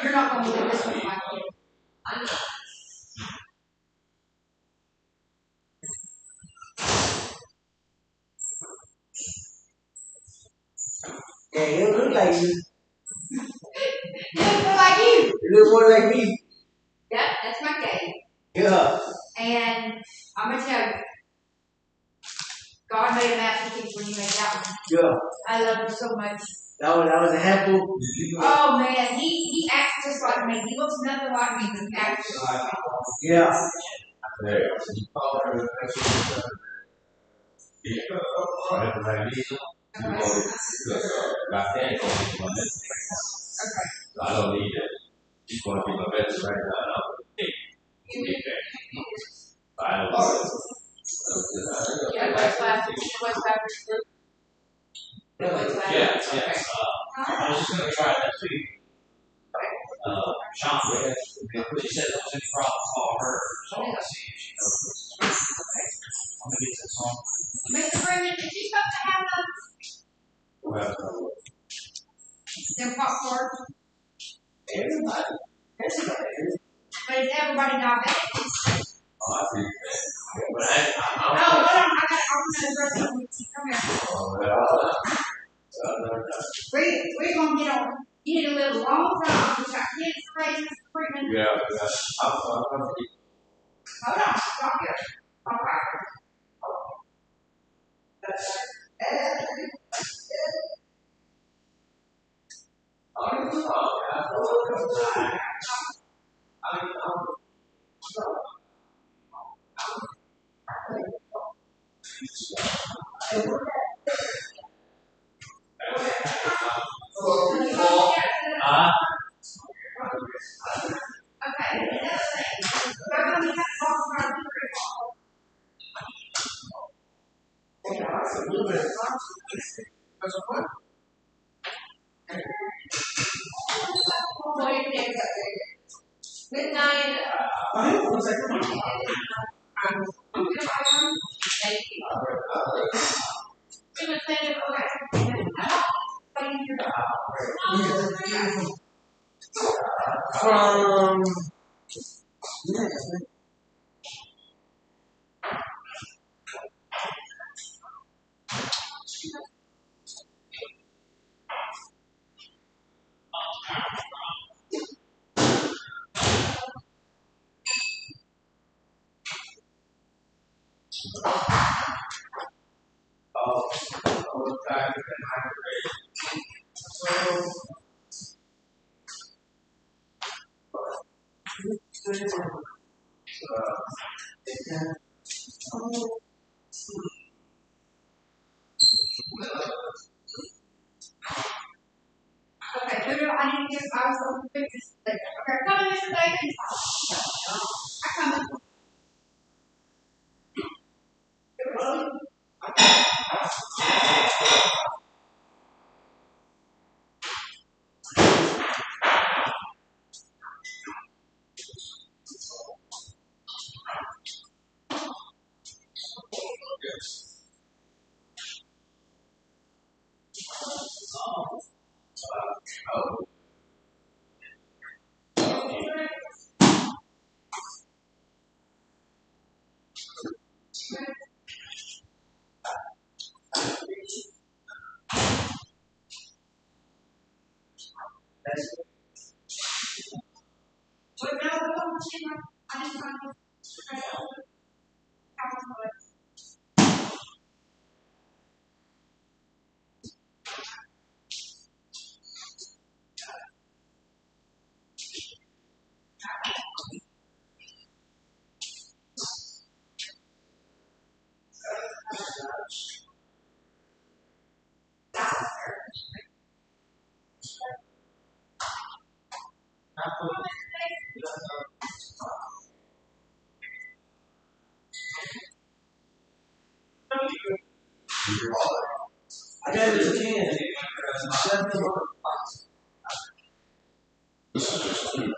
You're not going to live this with my kid. I know. Yeah, you look like you. You look more like you. You look more like me. Yep, that's my game. Yeah. And I'm going to tell you, God made a masterpiece when you made that one. Yeah. I love him so much. That was a handful. Oh man, he acts just like me. He looks nothing like me, but he acts just like me. Yeah. I don't need it. She's going to be my best friend. You need it. I don't know. Yeah, what's last? What's after? Yeah. I was just going to try that too. Sean, she said there was any problem, call her. So I want to see if she knows. I'm going to get this on. Mr. Freeman, did you supposed to have them popcorn? Everybody. But is everybody diabetic? Oh, I see. But No, hold on. I'm gonna address something. Come here. We're gonna get on. You need to live a long time. We got kids raising Mr. Freeman. Yeah. Hold on. Stop here. All right. Okay, another thing. We're gonna be talking about good night. Thank you. She was saying, okay, I need to get, I was going to fix this later. Okay, come in, Mr. David. I come in. But no, I just want to. I got it to 10. 7 This is just two.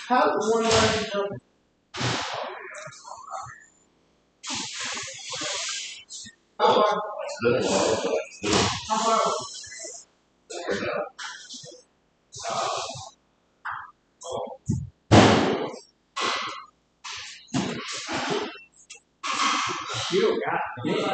How does one learn to know? That's why. Still got me.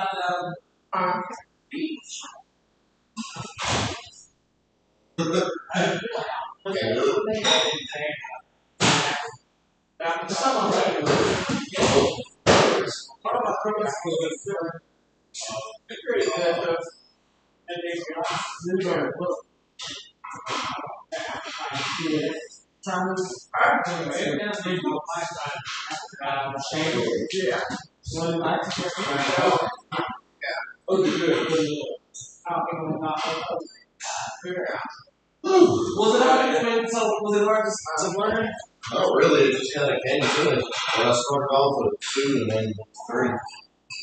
To learn? Not really, it just kind of came to it. When I started off with 2 and then 3,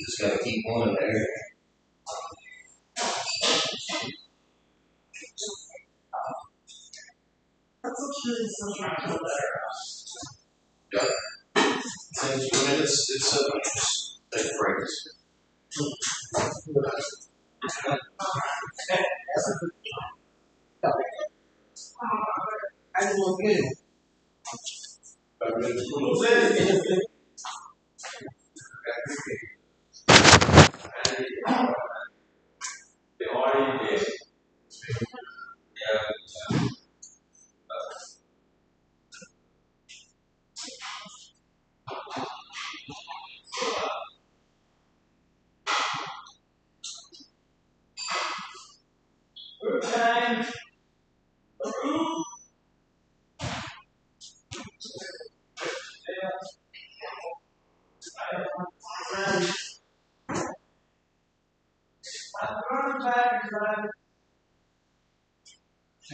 just got to keep one in there. Yeah. It's a phrase. I just want to get it.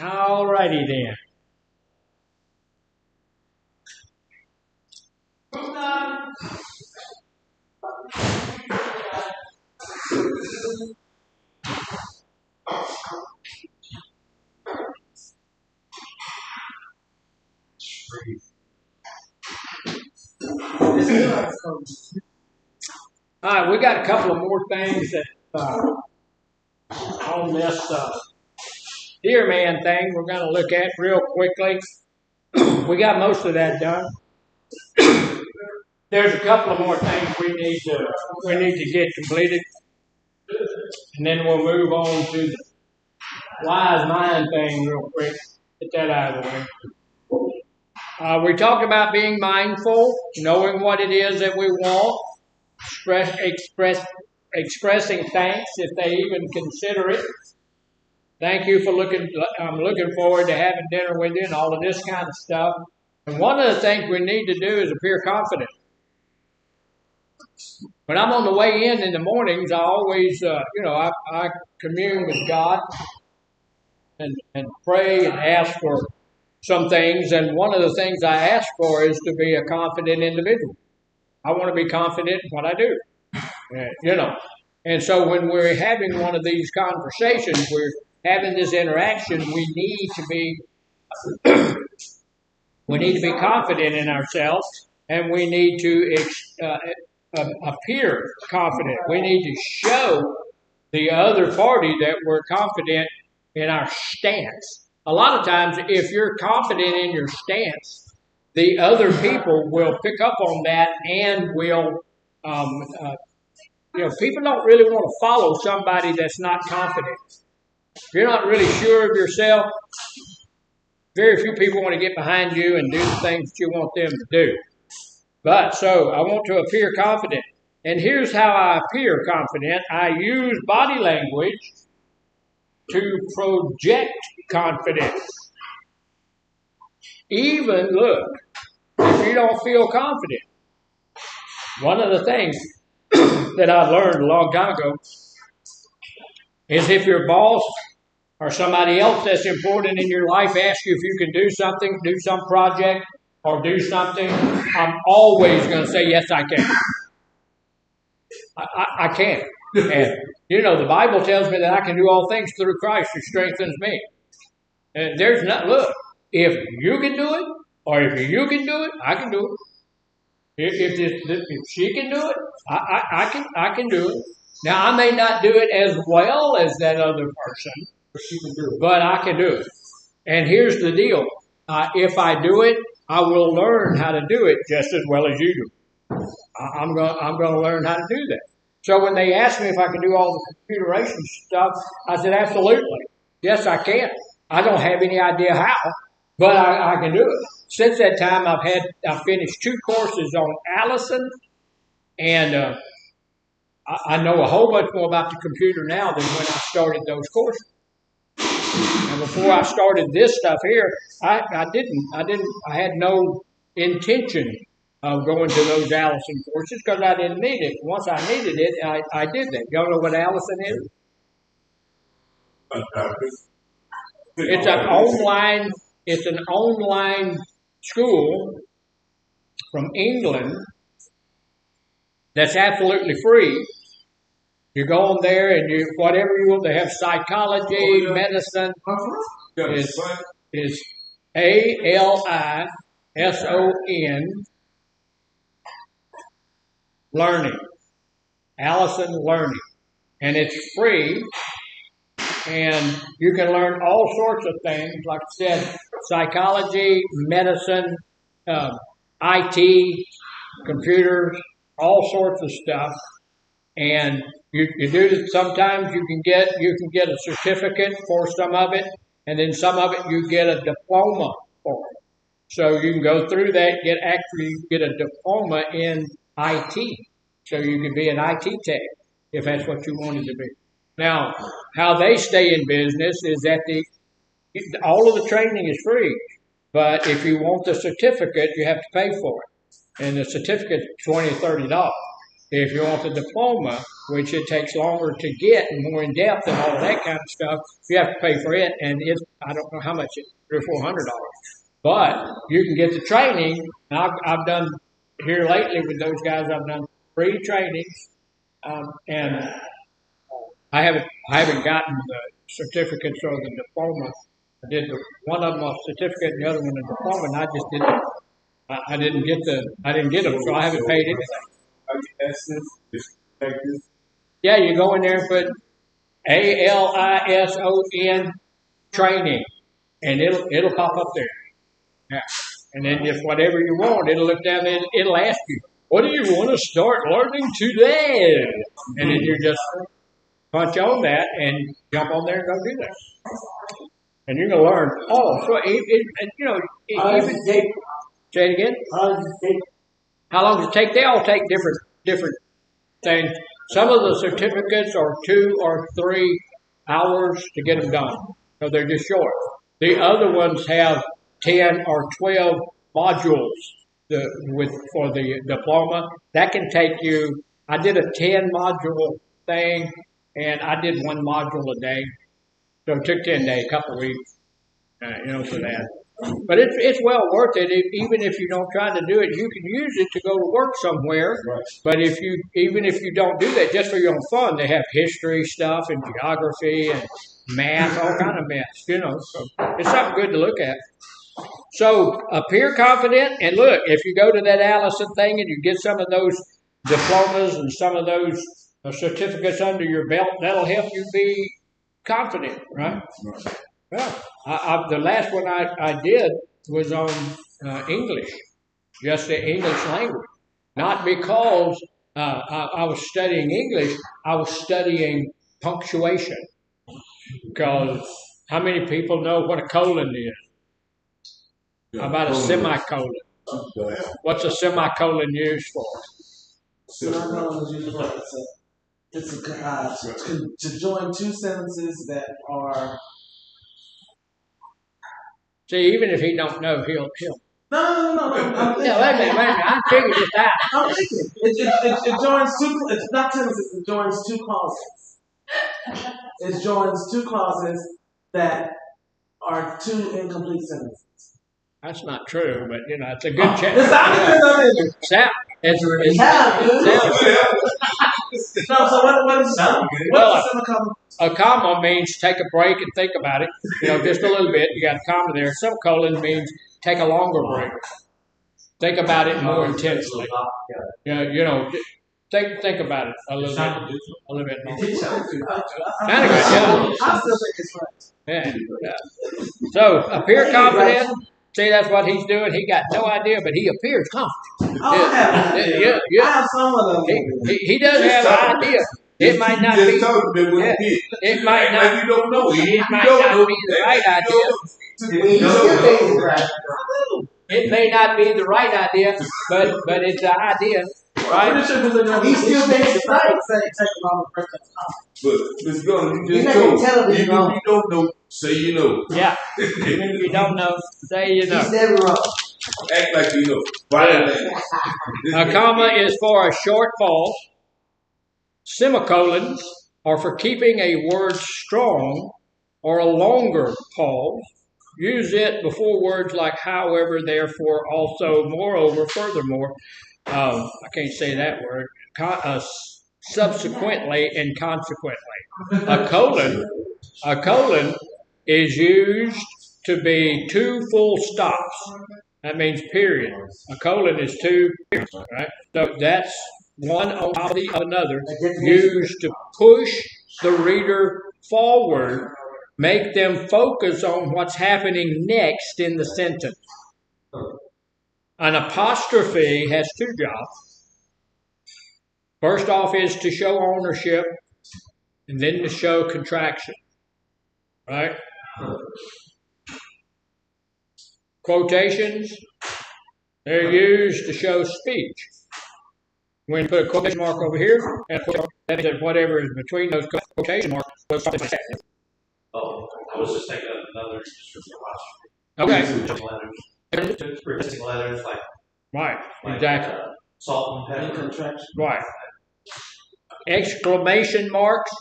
All righty then. All right, we got a couple of more things that on this deer man thing we're going to look at real quickly. We got most of that done. There's a couple of more things we need to get completed, and then we'll move on to the wise mind thing real quick. Get that out of the way. We talked about being mindful, knowing what it is that we want, expressing thanks if they even consider it. Thank you for looking. I'm looking forward to having dinner with you and all of this kind of stuff. And one of the things we need to do is appear confident. When I'm on the way in the mornings, I always, I commune with God and pray and ask for some things. And one of the things I ask for is to be a confident individual. I want to be confident in what I do, And so when we're having one of these conversations, we're having this interaction, we need to be confident in ourselves, and we need to appear confident. We need to show the other party that we're confident in our stance. A lot of times, if you're confident in your stance, the other people will pick up on that and will, people don't really want to follow somebody that's not confident. If you're not really sure of yourself, very few people want to get behind you and do the things that you want them to do. But so I want to appear confident. And here's how I appear confident. I use body language to project confidence. Even, look, if you don't feel confident, one of the things that I learned a long time ago is if your boss or somebody else that's important in your life asks you if you can do something, do some project, or do something, I'm always going to say, yes, I can. I can. And, the Bible tells me that I can do all things through Christ who strengthens me. And look, if you can do it, or if you can do it, I can do it. If she can do it, I can do it. Now, I may not do it as well as that other person, but I can do it. And here's the deal. If I do it, I will learn how to do it just as well as you do. I'm going to learn how to do that. So when they asked me if I could do all the computeration stuff, I said, absolutely. Yes, I can. I don't have any idea how, but I can do it. Since that time, I've finished 2 courses on Allison and I know a whole bunch more about the computer now than when I started those courses. And before I started this stuff here, I had no intention of going to those Allison courses because I didn't need it. Once I needed it, I did that. Y'all know what Allison is? It's an online school from England that's absolutely free. You go on there and you whatever you want. They have psychology, medicine. Is ALISON learning. Allison Learning. And it's free. And you can learn all sorts of things, like I said, psychology, medicine, IT, computers, all sorts of stuff. And you do this. Sometimes you can get a certificate for some of it, and then some of it you get a diploma for it. So you can go through that, get a diploma in IT. So you can be an IT tech if that's what you wanted to be. Now, how they stay in business is that all of the training is free, but if you want the certificate, you have to pay for it, and the certificate is $20 or $30. If you want the diploma, which it takes longer to get and more in depth and all that kind of stuff, you have to pay for it, and I don't know how much it's $300 or $400. But you can get the training. And I've done here lately with those guys. I've done free trainings, and I haven't gotten the certificates or the diploma. I did one of them a certificate, and the other one a diploma, and I just didn't. I didn't get them, so I haven't paid anything. Yeah, you go in there and put ALISON training, and it'll pop up there. Yeah, and then if whatever you want, it'll look down there. It'll ask you, "What do you want to start learning today?" And then you just punch on that and jump on there and go do that. And you're gonna learn. Oh, so even say it again. How long does it take? They all take different things. Some of the certificates are 2 or 3 hours to get them done, so they're just short. The other ones have 10 or 12 modules for the diploma. That can take you. I did a 10 module thing, and I did 1 module a day, so it took 10 days, a couple of weeks, for that. But it's well worth it. Even if you don't try to do it, you can use it to go to work somewhere. Right. But even if you don't do that, just for your own fun, they have history stuff and geography and math, all kind of math. So it's something good to look at. So appear confident, and look, if you go to that Allison thing and you get some of those diplomas and some of those certificates under your belt, that'll help you be confident, right? Well, the last one I did was on English, just the English language. Not because I was studying English, I was studying punctuation. Because how many people know what a colon is? How about a semicolon? What's a semicolon used for? Semicolon is used for to join 2 sentences that are. See, even if he don't know, he'll. No. Wait a minute. I figured this out. I'm thinking. It joins 2. It's not sentences. It joins 2 clauses. It joins 2 clauses that are 2 incomplete sentences. That's not true, but it's a good check. It's not No, so what is sound? Well, a comma means take a break and think about it. Just a little bit. You got a comma there. Semicolon means take a longer break. Think about it more intensely. Think about it a little bit more. Kind of good, yeah. I still think it's right. Yeah. So appear confident. See, that's what he's doing. He got no idea, but he appears confident. I have an idea. I have some of them. He does have an idea. It might not be. It might not. You don't know. It might not be the right idea. It may not be the right idea, but it's the idea. right? He still thinks it's right. Take a long break. But Mr. Gunner, you He's just not gonna told. tell him he's Even if wrong. you don't know, say you know. Yeah. Even if you don't know, say you He's know. never wrong. Act like you know. Violate. A comma is for a short pause. Semicolons are for keeping a word strong or a longer pause. Use it before words like however, therefore, also, moreover, furthermore. I can't say that word. Subsequently and consequently. A colon is used to be two full stops. That means period. A colon is two periods, right? So that's one on top of another, used to push the reader forward, make them focus on what's happening next in the sentence. An apostrophe has two jobs. First off is to show ownership, and then to show contraction, right? Quotations, they're used to show speech. When you put a quotation mark over here, and that means that whatever is between those quotation marks was something like that. Oh, I was just thinking of another apostrophe. Okay. Replacing letters like Right, exactly. salt and pepper. Right. Exclamation marks,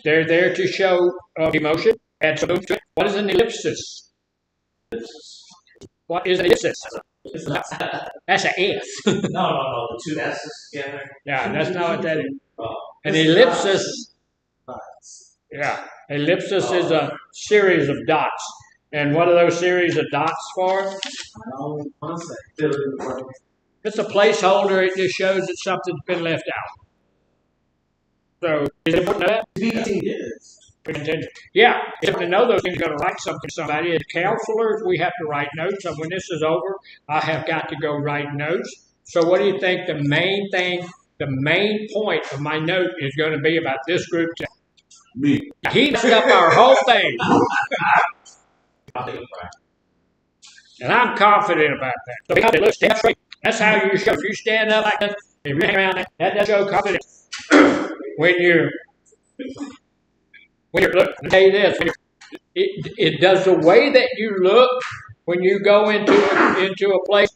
they're there to show emotion. Add some to it. What is an ellipsis? What is an ellipsis? That's an S. No, the two S's together. Yeah, that's not what that is. Oh. An ellipsis. Yeah, ellipsis is a series of dots. And what are those series of dots for? It's a placeholder. It just shows that something's been left out. So, is it important to that? Yeah, if to know those things, you're going to write something to somebody. As counselors, we have to write notes. And when this is over, I have got to go write notes. So what do you think the main point of my note is going to be about this group? Me. He messed up our whole thing. And I'm confident about that. So we have to look stand straight. That's how you show. If you stand up like that, if you hang around that does show confidence. When you're look, I'll tell you this, it does the way that you look when you go into a place.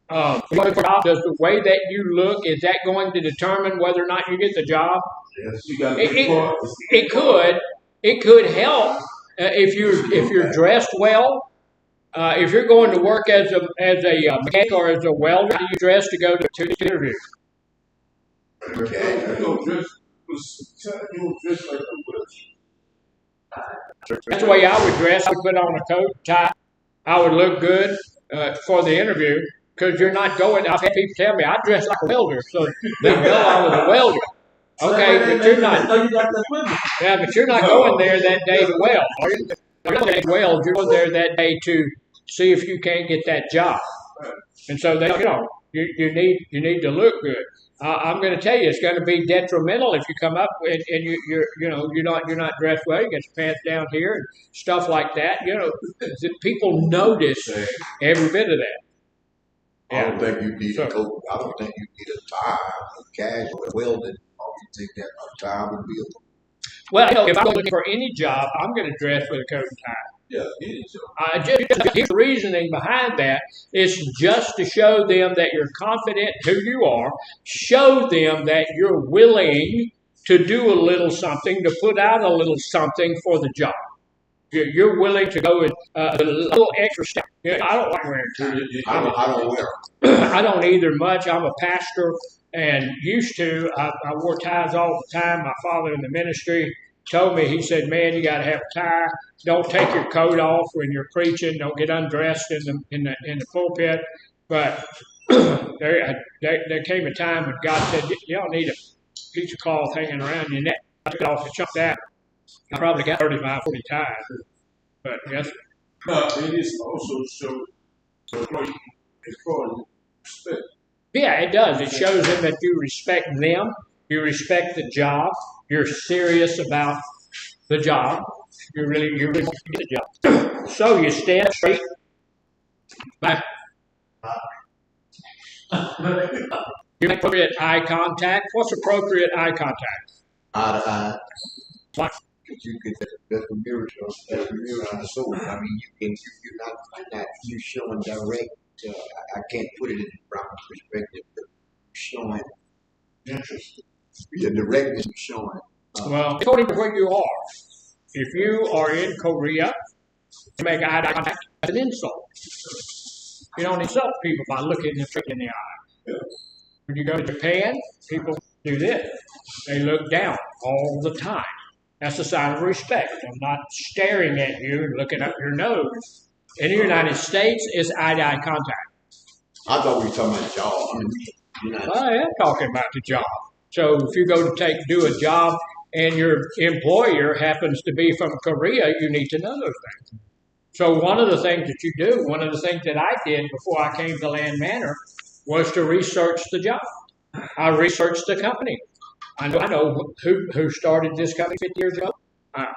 Does the way that you look, is that going to determine whether or not you get the job? Yes, you got it could help if you're dressed well. If you're going to work as a mechanic or as a welder, how do you dress to go to the interview? That's the way I would dress. I would put on a coat, tie. I would look good for the interview because you're not going. I've had people tell me I dress like a welder, so they know I was a welder. Okay, but you're not. Yeah, but you're not going there that day to weld. You're going to weld. You're going there that day to see if you can't get that job. And so they, you need to look good. I'm going to tell you, it's going to be detrimental if you come up and you're not dressed well. You get your pants down here and stuff like that. People notice every bit of that. I don't think you need a coat. I don't think you need a tie. Casual welding. You think that a tie would be a. Well, if I'm looking for any job, I'm going to dress with a coat and tie. Yeah, His reasoning behind that is just to show them that you're confident who you are, show them that you're willing to do a little something, to put out a little something for the job. You're willing to go with a little extra step. I don't like wearing ties. I don't wear I don't either much. I'm a pastor and used to. I wore ties all the time. My father in the ministry told me, he said, man, you got to have a tie. Don't take your coat off when you're preaching. Don't get undressed in the pulpit. But there came a time when God said, you don't need a piece of cloth hanging around your neck. I took it off and chucked that. I probably got 35, 40 ties. But yes. No, it is also show respect. Yeah, it does. It shows them that you respect them. You respect the job. You're serious about the job. You really want to get the job. So you stand straight. Back. You make appropriate eye contact. What's appropriate eye contact? Eye to eye. What? Because you can, that's the mirror, that's the mirror on the soul. I mean, you're not, you showing direct, I can't put it in the proper perspective, but showing interest. The directness is showing. Well, according to where you are, if you are in Korea, you make eye contact, that's an insult. You don't insult people by looking them straight in the eye. When you go to Japan, people do this. They look down all the time. That's a sign of respect. I'm not staring at you and looking up your nose. In the United States, it's eye-to-eye contact. I thought we were talking about job. I am talking about the job. So if you go to do a job and your employer happens to be from Korea, you need to know those things. So one of the things that you do, one of the things that I did before I came to Land Manor was to research the job. I researched the company. I know who started this company 50 years ago.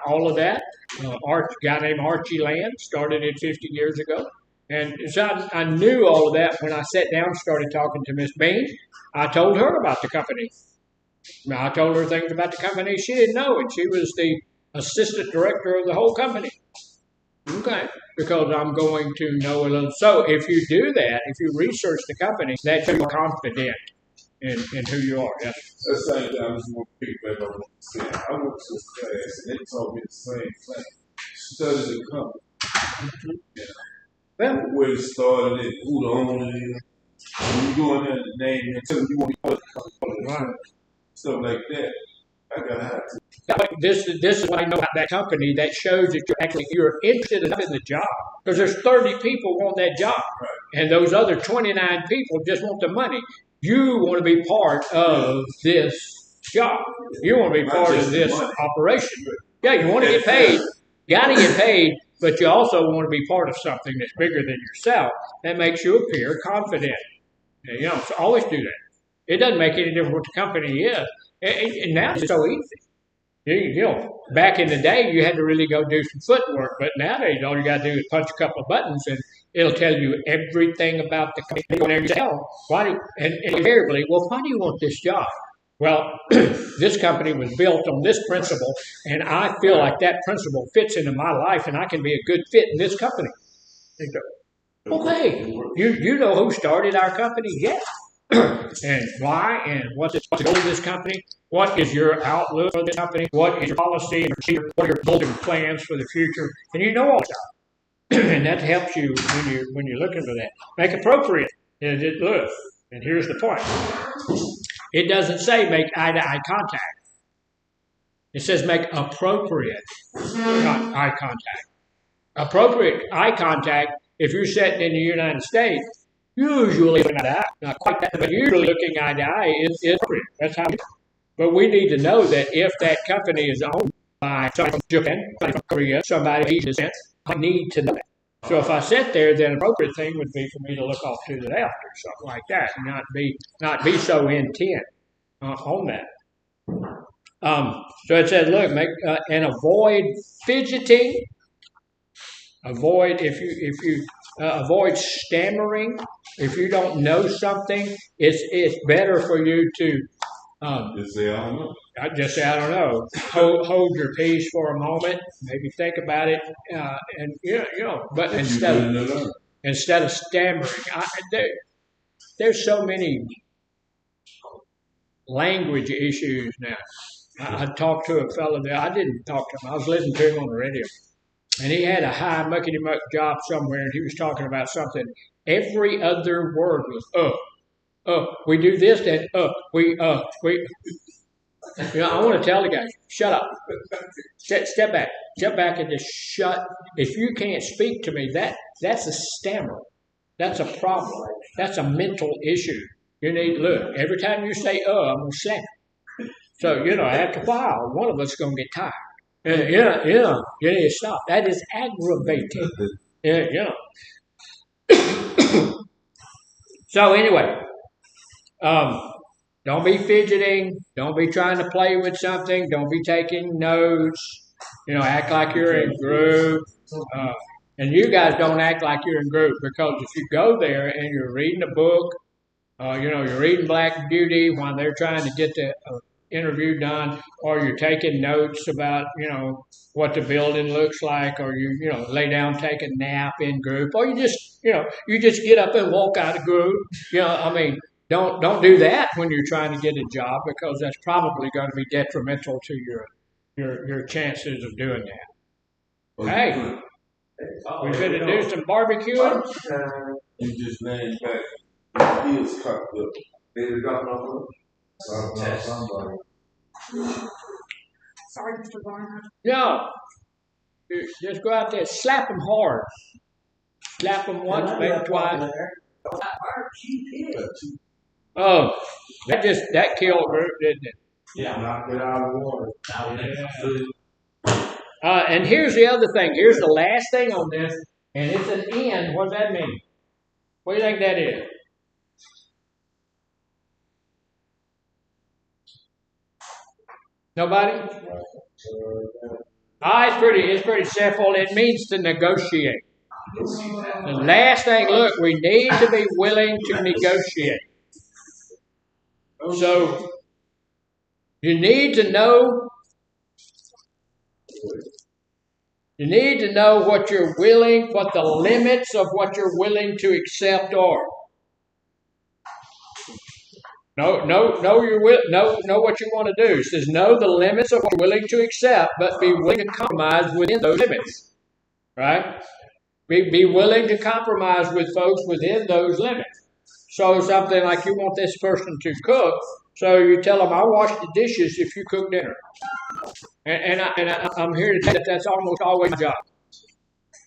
All of that. A guy named Archie Land started it 50 years ago. And so I knew all of that when I sat down and started talking to Miss Bean. I told her about the company. I told her things about the company she didn't know, and she was the assistant director of the whole company. Okay, because I'm going to know a little. So if you do that, if you research the company, that you're confident in who you are. Yes. That's the same thing. I just want to piggyback on what you said. I went to a class and they told me the same thing. Study the company. Yeah. Well, where it started, and who the owner is. When you go in there and name and tell them you want to be part of the company, stuff like that. I gotta have to. This is what I know about that company. That shows that you're interested enough in the job. Because there's 30 people want that job, right. And those other 29 people just want the money. You want to be part of this job. You want to be part of this operation. Yeah, you want to get paid. You got to get paid, but you also want to be part of something that's bigger than yourself. That makes you appear confident. So always do that. It doesn't make any difference what the company is. And now it's so easy. Back in the day, you had to really go do some footwork, but nowadays all you got to do is punch a couple of buttons, and it'll tell you everything about the company. And invariably, well, why do you want this job? Well, this company was built on this principle, and I feel like that principle fits into my life, and I can be a good fit in this company. Okay, you know who started our company? Yes. And why, and what's the goal of this company? What is your outlook for this company? What is your policy and procedure? What are your goals and plans for the future? And you know all that. And that helps you when you're looking for that. Make appropriate. Look, and here's the point. It doesn't say make eye-to-eye contact. It says make appropriate eye contact. Appropriate eye contact, if you're sitting in the United States, usually looking eye to eye. Not quite that, but usually looking eye to eye is appropriate. That's how. But we need to know that if that company is owned by somebody from Japan, somebody from Korea, somebody of Asian descent, I need to know that. So if I sit there, then an appropriate thing would be for me to look off to the left or something like that, and not be so intent on that. So it says, look, make and avoid fidgeting. Avoid avoid stammering. If you don't know something, it's better for you to just say I don't know. Just say I don't know. Hold your peace for a moment. Maybe think about it, and But instead of stammering, there's so many language issues now. I talked to a fellow there. I didn't talk to him. I was listening to him on the radio. And he had a high muckety-muck job somewhere, and he was talking about something. Every other word was, we do this, and, we. I want to tell the guy, shut up. Step back and just shut. If you can't speak to me, that's a stammer. That's a problem. That's a mental issue. You need to look. Every time you say, I'm going to slap you. So, after a while, one of us is going to get tired. You need to stop. That is aggravating. So anyway, don't be fidgeting. Don't be trying to play with something. Don't be taking notes. Act like you're in group. And you guys don't act like you're in group, because if you go there and you're reading a book You're reading Black Beauty while they're trying to get the interview done, or you're taking notes about, what the building looks like, or lay down, take a nap in group, or you just get up and walk out of group. Don't do that when you're trying to get a job, because that's probably going to be detrimental to your chances of doing that. Hey, we should do some barbecuing. You just named back. He is cocked up. Did it drop off? Somebody. Sorry, Mr. Barnard. No, just go out there, slap them hard. Slap them once, maybe twice. Oh, that killed group, didn't it? Yeah. Knocked it out of the water. Yeah. And here's the other thing. Here's the last thing on this, and it's an N. What does that mean? What do you think that is? Nobody? It's pretty simple. It means to negotiate. The last thing, look, we need to be willing to negotiate. So you need to know what the limits of what you're willing to accept are. Know what you want to do. It says know the limits of what you're willing to accept, but be willing to compromise within those limits. Right? Be willing to compromise with folks within those limits. So something like you want this person to cook, so you tell them, I'll wash the dishes if you cook dinner. And I'm here to tell you that's almost always my job.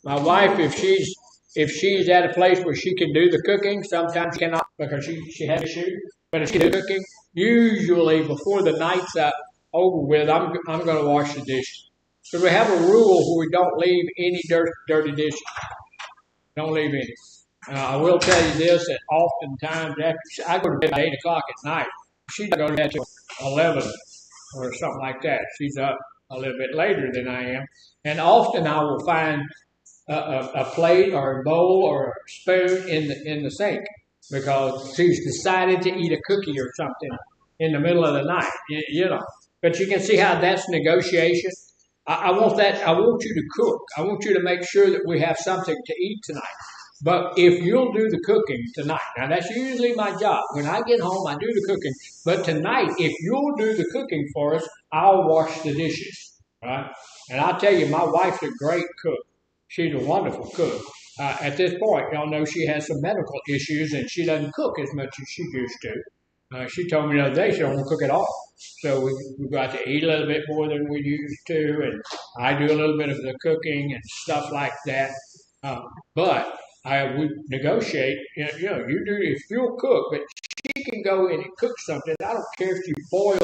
My wife, if she's at a place where she can do the cooking, sometimes she cannot because she has issues. But if she can do cooking, usually before the night's over with, I'm going to wash the dishes. So we have a rule where we don't leave any dirty dishes. Don't leave any. I will tell you this, that oftentimes after I go to bed at 8 o'clock at night, she doesn't go to bed till 11 or something like that. She's up a little bit later than I am. And often I will find a plate or a bowl or a spoon in the sink because she's decided to eat a cookie or something in the middle of the night, But you can see how that's negotiation. I want you to cook. I want you to make sure that we have something to eat tonight. But if you'll do the cooking tonight, now that's usually my job. When I get home, I do the cooking. But tonight, if you'll do the cooking for us, I'll wash the dishes. Right? And I'll tell you, my wife's a great cook. She's a wonderful cook. At this point, y'all know she has some medical issues and she doesn't cook as much as she used to. She told me the other day she don't cook at all. So we got to eat a little bit more than we used to, and I do a little bit of the cooking and stuff like that. But we negotiate. You do if you'll cook, but she can go in and cook something. I don't care if you boil.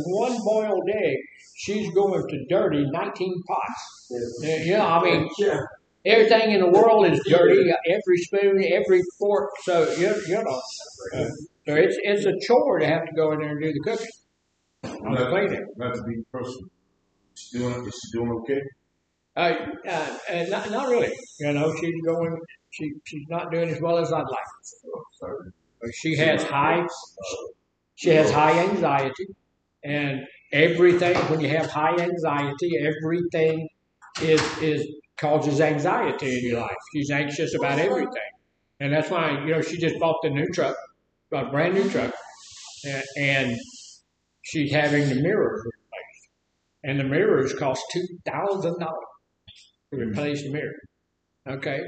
One boiled egg, she's going to dirty 19 pots. Everything in the world is dirty. Every spoon, every fork. So so it's a chore to have to go in there and do the cooking. Not to be personal. Is she doing okay? Not really. She's going. She's not doing as well as I'd like. Sorry. She has high anxiety, and everything. When you have high anxiety, everything is causes anxiety in your life. She's anxious about everything, and that's why she just bought the new truck, a brand new truck, and she's having the mirrors replaced, and the mirrors cost $2,000 to replace the mirror. Okay,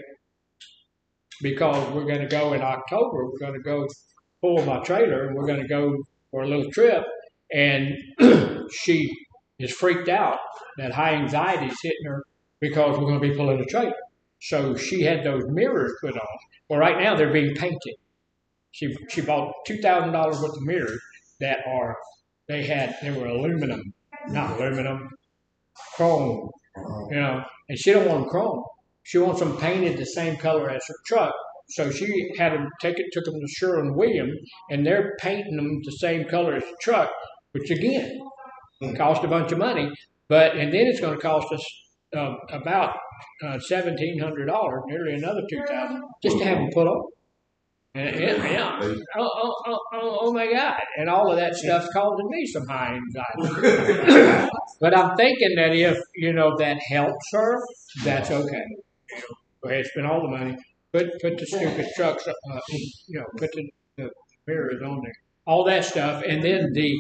because we're going to go in October. We're going to go pull my trailer, and we're going to go for a little trip, and she is freaked out that high anxiety is hitting her because we're going to be pulling a trailer. So she had those mirrors put on. Well, right now they're being painted. She bought $2,000 worth of mirrors that they were aluminum, not aluminum, chrome, and she don't want them chrome. She wants them painted the same color as her truck. So she had them took them to Sherwin-Williams, and they're painting them the same color as the truck, which again cost a bunch of money. And then it's going to cost us about $1,700, nearly another $2,000, just to have them put on. And oh my God! And all of that stuff's causing me some high anxiety. But I'm thinking that if that helps her, that's okay. Go ahead, spend all the money. Put the stupid trucks, put the mirrors on there, all that stuff, and then the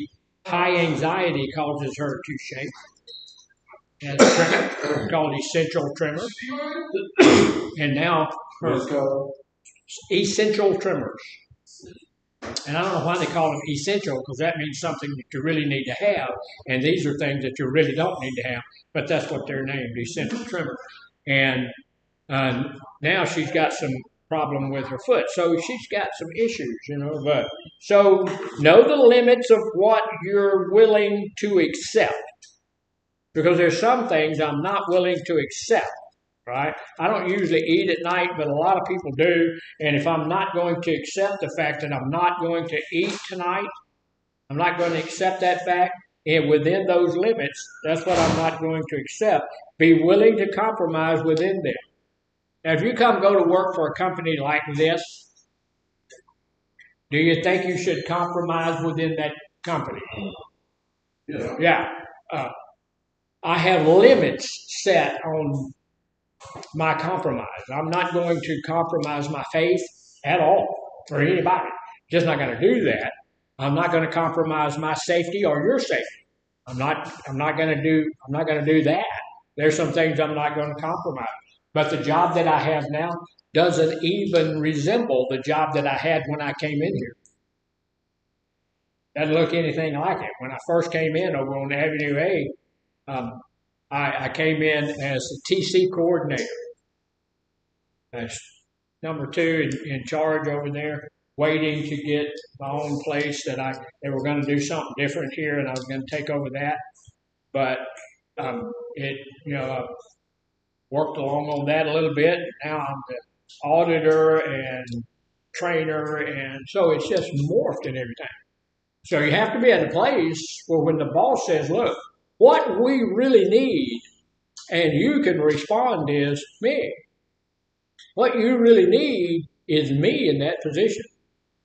high anxiety causes her to shake. And it's called essential tremors, and now essential tremors. And I don't know why they call them essential, because that means something that you really need to have, and these are things that you really don't need to have, but that's what they're named, essential tremors. And now she's got some problem with her foot, so she's got some issues, but so know the limits of what you're willing to accept, because there's some things I'm not willing to accept. Right? I don't usually eat at night, but a lot of people do. And if I'm not going to accept the fact that I'm not going to eat tonight, I'm not going to accept that fact. And within those limits, that's what I'm not going to accept. Be willing to compromise within them. Now, if you go to work for a company like this, do you think you should compromise within that company? Yeah. I have limits set on my compromise. I'm not going to compromise my faith at all for anybody. Just not going to do that. I'm not going to compromise my safety or your safety. I'm not going to do that. There's some things I'm not going to compromise. But the job that I have now doesn't even resemble the job that I had when I came in here. Doesn't look anything like it. When I first came in over on Avenue A, I came in as the TC coordinator. As number 2 in charge over there, waiting to get my own place they were going to do something different here, and I was going to take over that. But worked along on that a little bit. Now I'm the auditor and trainer, and so it's just morphed and everything. So you have to be at a place where when the boss says, look, what we really need, and you can respond is me. What you really need is me in that position.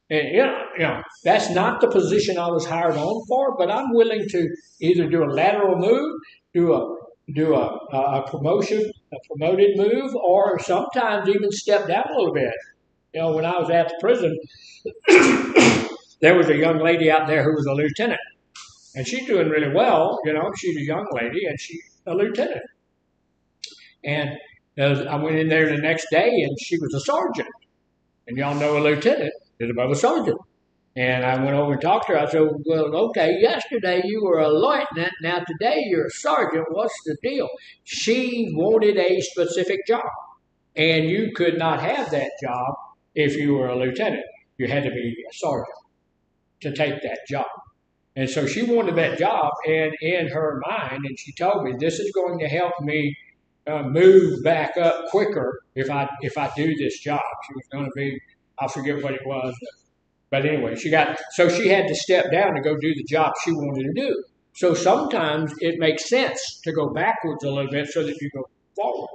And that's not the position I was hired on for, but I'm willing to either do a lateral move, do a promoted move, or sometimes even step down a little bit. When I was at the prison, there was a young lady out there who was a lieutenant. And she's doing really well, she's a young lady and she's a lieutenant. And I went in there the next day and she was a sergeant. And y'all know a lieutenant is above a sergeant. And I went over and talked to her. I said, well, okay, yesterday you were a lieutenant. Now today you're a sergeant. What's the deal? She wanted a specific job. And you could not have that job if you were a lieutenant. You had to be a sergeant to take that job. And so she wanted that job, and in her mind, and she told me, this is going to help me move back up quicker if I do this job. She was going to be, I forget what it was, but anyway, she had to step down to go do the job she wanted to do. So sometimes it makes sense to go backwards a little bit so that you go forward.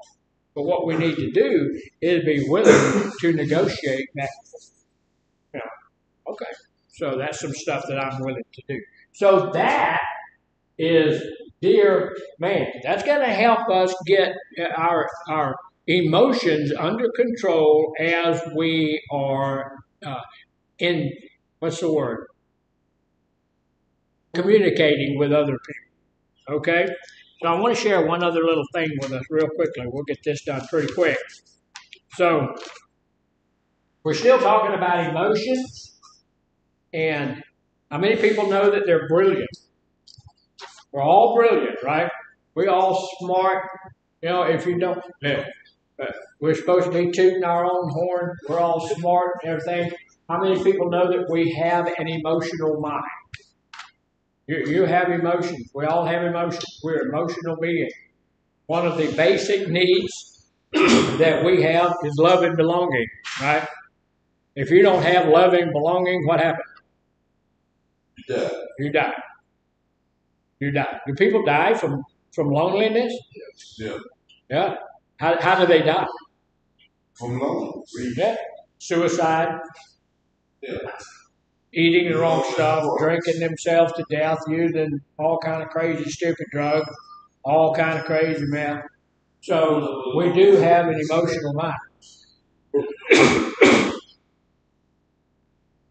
But what we need to do is be willing to negotiate back. So that's some stuff that I'm willing to do. So that is, dear man, that's going to help us get our emotions under control as we are in, what's the word? Communicating with other people. Okay? So I want to share one other little thing with us real quickly. We'll get this done pretty quick. So we're still talking about emotions, and how many people know that they're brilliant? We're all brilliant, right? We're all smart. You know, if you don't, we're supposed to be tooting our own horn. We're all smart and everything. How many people know that we have an emotional mind? You have emotions. We all have emotions. We're emotional beings. One of the basic needs that we have is love and belonging, right? If you don't have loving belonging, what happens? You die. You die. Do people die from loneliness? Yeah. Yeah. How do they die? From loneliness. Yeah. Suicide. Yeah. Eating the wrong stuff, drinking themselves to death, using all kind of crazy, stupid drugs, all kind of crazy, man. So we do have an emotional mind.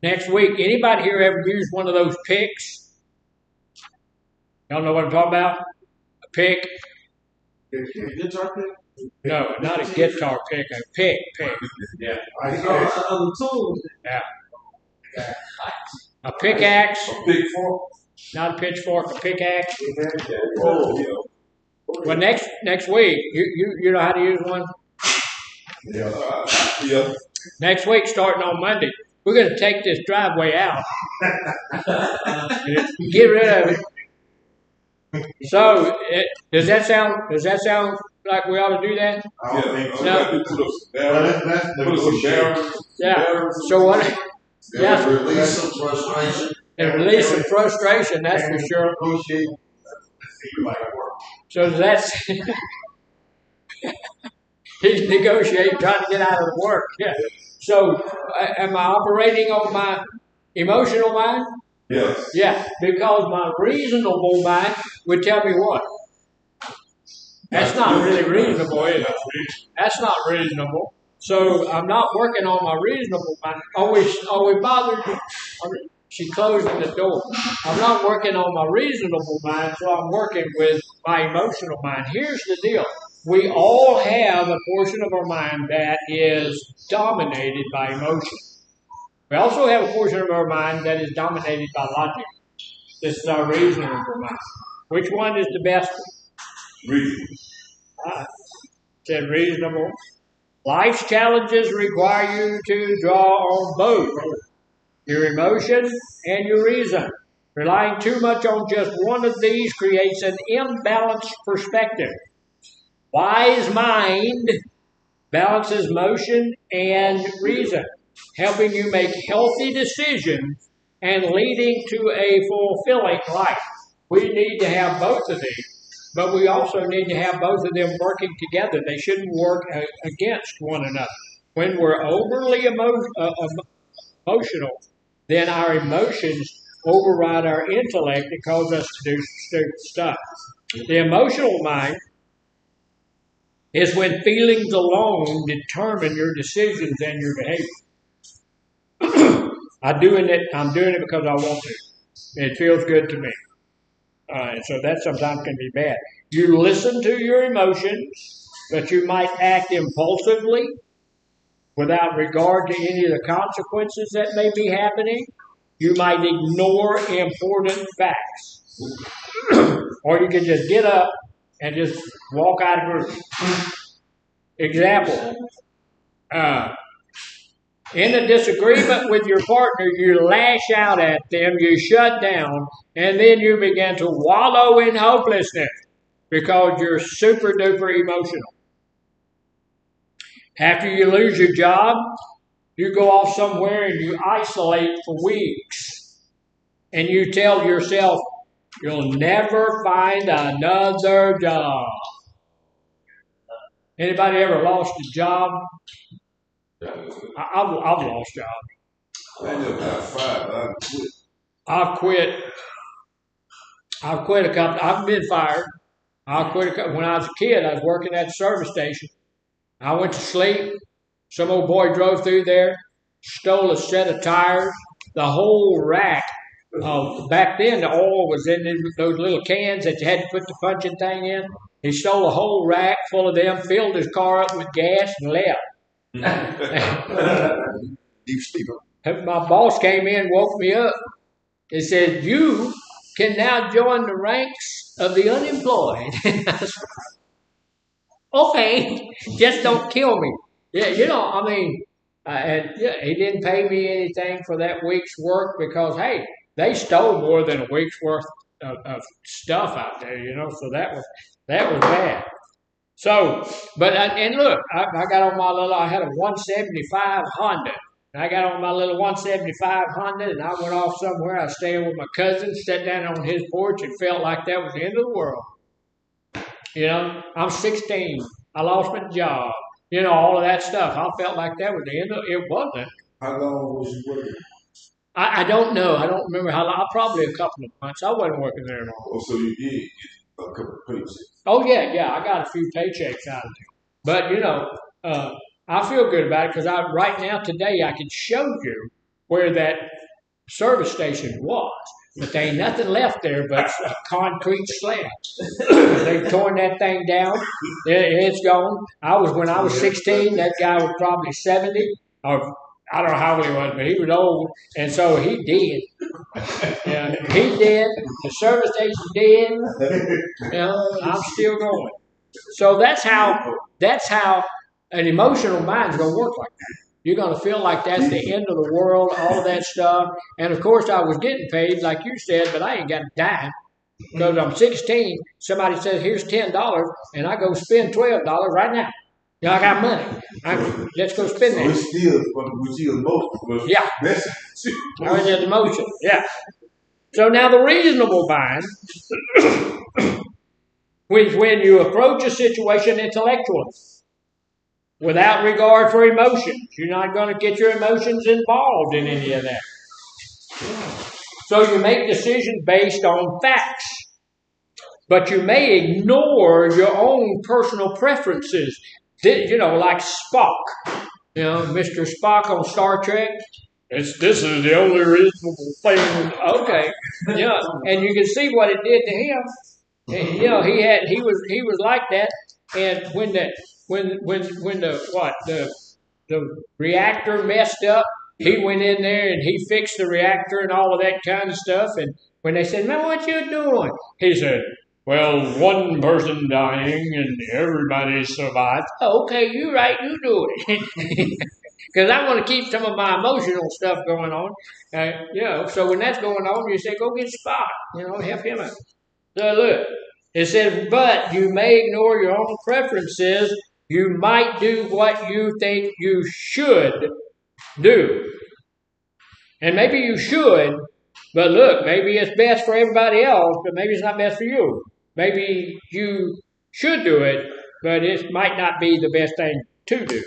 Next week, anybody here ever used one of those picks? Y'all know what I'm talking about? A pick? Guitar pick? No, not a guitar pick, a pick. Yeah. Yeah. A pickaxe. A big fork? Not a pitchfork, a pickaxe. Oh, yeah. Well, next week, you know how to use one? Yeah. Next week, starting on Monday, we're going to take this driveway out. Get rid of it. So, does that sound like we ought to do that? I don't think so. No. That's negotiable. Yeah. So what? Yeah. Release some frustration. And release some frustration, that's for sure. Negotiate. So that's he's negotiating, trying to get out of the work. Yeah. So am I operating on my emotional mind? Yes. Yeah, because my reasonable mind would tell me what? That's not really reasonable, is it? That's not reasonable. So I'm not working on my reasonable mind. Are we bothered? She closing the door. I'm not working on my reasonable mind, so I'm working with my emotional mind. Here's the deal. We all have a portion of our mind that is dominated by emotion. We also have a portion of our mind that is dominated by logic. This is our reasonable mind. Which one is the best one? Reasonable. Said reasonable. Life's challenges require you to draw on both your emotion and your reason. Relying too much on just one of these creates an imbalanced perspective. Wise mind balances motion and reason, helping you make healthy decisions and leading to a fulfilling life. We need to have both of these, but we also need to have both of them working together. They shouldn't work against one another. When we're overly emotional, then our emotions override our intellect and cause us to do stupid stuff. The emotional mind is when feelings alone determine your decisions and your behavior. I'm doing it because I want to. It feels good to me. And so that sometimes can be bad. You listen to your emotions, but you might act impulsively without regard to any of the consequences that may be happening. You might ignore important facts. Or you can just get up and just walk out of group. Example. In a disagreement with your partner, you lash out at them, you shut down, and then you begin to wallow in hopelessness because you're super duper emotional. After you lose your job, you go off somewhere and you isolate for weeks. And you tell yourself, you'll never find another job. Anybody ever lost a job? I've lost jobs. I never got fired, but I quit. I've quit a couple. I've been fired. I quit a couple. When I was a kid, I was working at the service station. I went to sleep. Some old boy drove through there, stole a set of tires, the whole rack. Back then, the oil was in those little cans that you had to put the punching thing in. He stole a whole rack full of them, filled his car up with gas, and left. My boss came in, woke me up. He said, "You can now join the ranks of the unemployed." Okay, just don't kill me. Yeah, I mean, and yeah, he didn't pay me anything for that week's work because, hey, they stole more than a week's worth of stuff out there, So that was bad. So, and look, I got on I had a 175 Honda. And I got on my little 175 Honda and I went off somewhere. I was staying with my cousin, sat down on his porch and felt like that was the end of the world. I'm 16. I lost my job. All of that stuff. I felt like that was the end of it. It wasn't. How long was you working? I don't know. I don't remember how long. Probably a couple of months. I wasn't working there long. Oh, so you did get a couple of paychecks? Oh, yeah. I got a few paychecks out of it. But, I feel good about it because right now, today, I can show you where that service station was. But there ain't nothing left there but a concrete slab. They've torn that thing down. It's gone. When I was 16, that guy was probably 70. Or I don't know how old he was, but he was old. And so he did. He did. The service station did. I'm still going. So that's how an emotional mind's going to work like that. You're going to feel like that's the end of the world, all of that stuff. And, of course, I was getting paid, like you said, but I ain't got a dime. Because I'm 16, somebody says, here's $10, and I go spend $12 right now. I got money. Let's go spend that. So it's still with your emotion. Yeah. I was in emotion, yeah. So now the reasonable mind is when you approach a situation intellectually, without regard for emotions. You're not going to get your emotions involved in any of that. So you make decisions based on facts. But you may ignore your own personal preferences. Like Spock. Mr. Spock on Star Trek. This is the only reasonable thing. Okay. And you can see what it did to him. And, he was like that. And when the reactor messed up, he went in there and he fixed the reactor and all of that kind of stuff. And when they said, "Man, what you doing?" He said, "Well, one person dying and everybody survived." "Okay, you're right, you do it." Because I want to keep some of my emotional stuff going on. So when that's going on, you say, go get Spock. Help him out. So look, it says, but you may ignore your own preferences. You might do what you think you should do. And maybe you should, but look, maybe it's best for everybody else, but maybe it's not best for you. Maybe you should do it, but it might not be the best thing to do.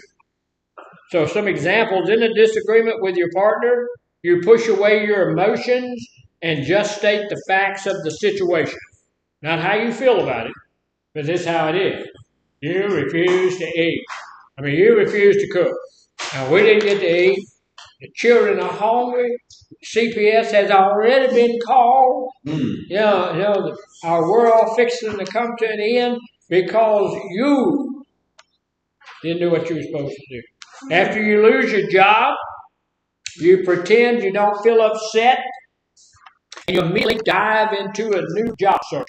So some examples: in a disagreement with your partner, you push away your emotions and just state the facts of the situation. Not how you feel about it, but this is how it is. You refuse to eat. You refuse to cook. Now, we didn't get to eat. The children are hungry. CPS has already been called. We're all fixing to come to an end because you didn't do what you were supposed to do. After you lose your job, you pretend you don't feel upset, and you immediately dive into a new job search.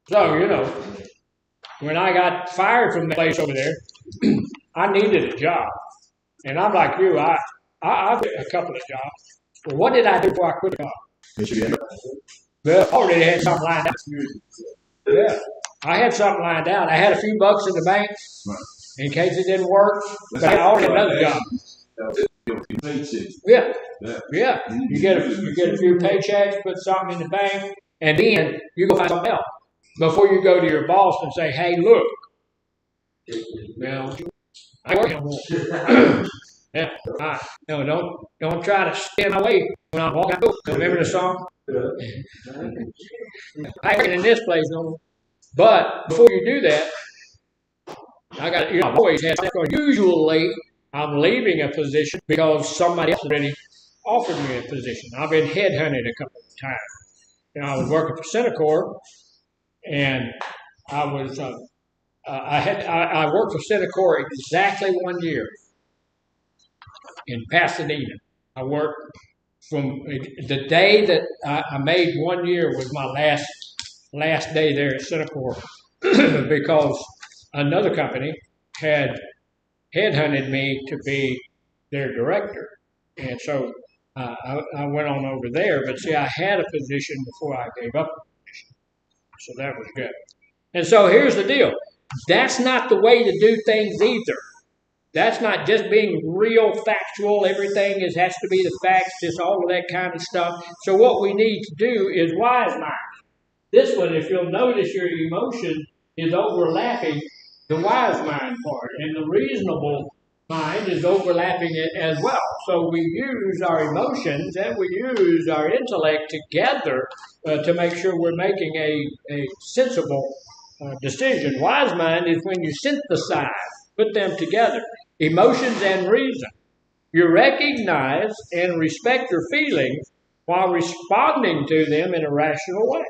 So, when I got fired from the place over there, I needed a job. And I'm like you, I've got a couple of jobs. Well, what did I do before I quit the job? Well, I already had something lined out. Yeah, I had something lined out. I had a few bucks in the bank in case it didn't work, but I already had another job. Yeah. You get a few paychecks, put something in the bank, and then you go find something else before you go to your boss and say, "Hey, look, I ain't working no more." Yeah. No, don't try to stand my way when I walk out. Remember the song? I ain't in this place no more. But before you do that, I've always had. Usually, I'm leaving a position because somebody else already offered me a position. I've been headhunted a couple of times. I was working for Centacor, and I was I worked for Centacor exactly 1 year in Pasadena. I worked from the day that I made 1 year was my last day there at Centacor because another company had headhunted me to be their director, and so I went on over there. But see, I had a position before I gave up, so that was good. And so here's the deal: that's not the way to do things either. That's not just being real factual. Everything has to be the facts, just all of that kind of stuff. So what we need to do is wise mind. This one, if you'll notice, your emotion is overlapping the wise mind part, and the reasonable mind is overlapping it as well. So we use our emotions and we use our intellect together to make sure we're making a sensible decision. Wise mind is when you synthesize, put them together, emotions and reason. You recognize and respect your feelings while responding to them in a rational way.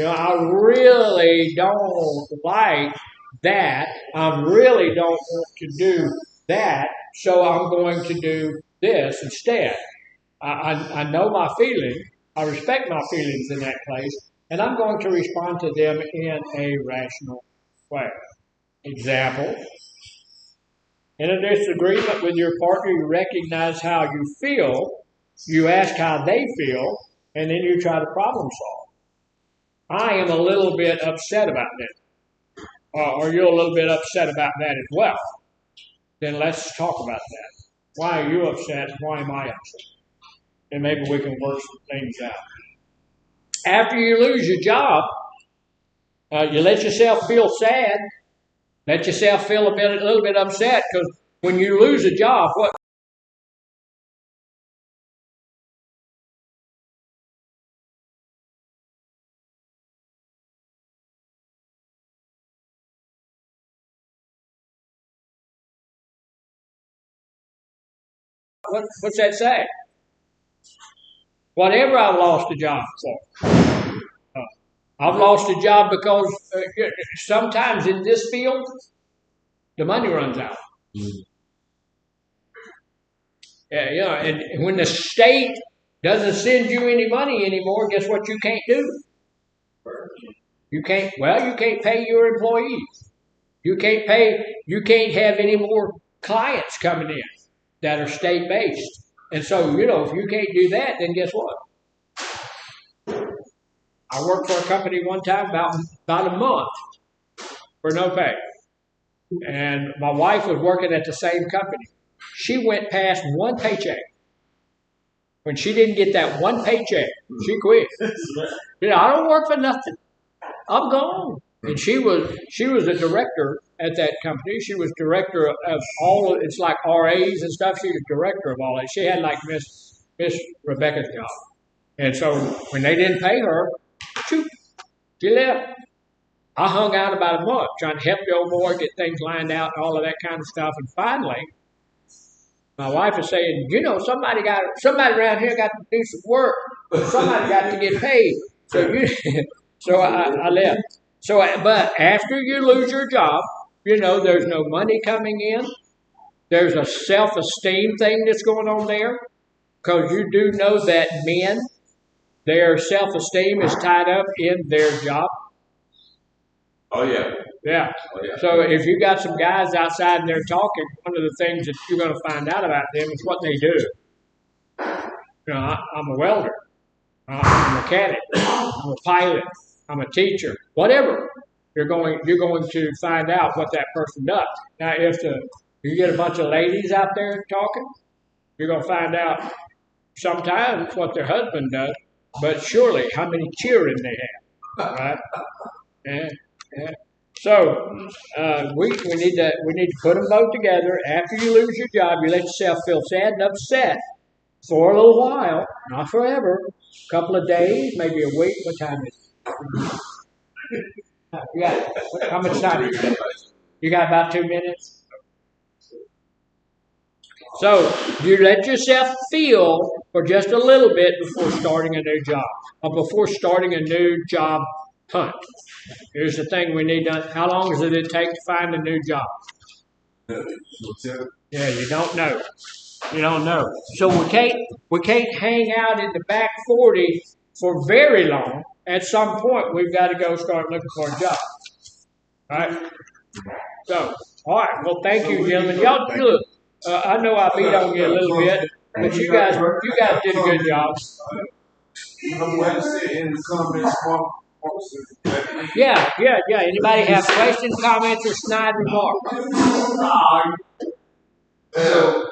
I really don't like that. I really don't want to do that, so I'm going to do this instead. I know my feelings. I respect my feelings in that place, and I'm going to respond to them in a rational way. Example, in a disagreement with your partner, you recognize how you feel, you ask how they feel, and then you try to problem solve. I am a little bit upset about this. Or you're a little bit upset about that as well. Then let's talk about that. Why are you upset? Why am I upset? And maybe we can work some things out. After you lose your job, you let yourself feel sad. Let yourself feel a little bit upset, because when you lose a job, what's that say? Whatever I've lost a job for. I've lost a job because sometimes in this field, the money runs out. Yeah, and when the state doesn't send you any money anymore, guess what you can't do? You can't pay your employees. You can't have any more clients coming in that are state based. And so, if you can't do that, then guess what? I worked for a company one time about a month for no pay. And my wife was working at the same company. She went past one paycheck. When she didn't get that one paycheck, she quit. I don't work for nothing. I'm gone. And she was a director at that company. She was director of all it's like RAs and stuff. She was director of all that. She had like Miss Rebecca's job. And so when they didn't pay her, shoot, she left. I hung out about a month trying to help the old boy get things lined out and all of that kind of stuff. And finally, my wife is saying, somebody around here got to do some work. Somebody got to get paid. So I left. But after you lose your job, there's no money coming in. There's a self-esteem thing that's going on there, because you do know that men, their self-esteem is tied up in their job. Oh yeah. Yeah. Oh yeah. So if you got some guys outside and they're talking, one of the things that you're going to find out about them is what they do. I'm a welder. I'm a mechanic. I'm a pilot. I'm a teacher. Whatever. You're going to find out what that person does. Now, if you get a bunch of ladies out there talking, you're going to find out sometimes what their husband does, but surely how many children they have, right? And So we need to put them both together. After you lose your job, you let yourself feel sad and upset for a little while, not forever. A couple of days, maybe a week. What time is it? Yeah. How much time? You got about 2 minutes. So you let yourself feel for just a little bit before starting a new job, or before starting a new job hunt. Here's the thing we need to. How long does it take to find a new job? Yeah, you don't know. You don't know. So we can't hang out in the back 40 for very long. At some point, we've got to go start looking for a job. All right. So, all right. Well, thank you, gentlemen. Y'all look. I know I beat on you a little bit, but you guys did a good job. In the comments, Yeah. Anybody have questions, comments, or snide remarks? Yeah.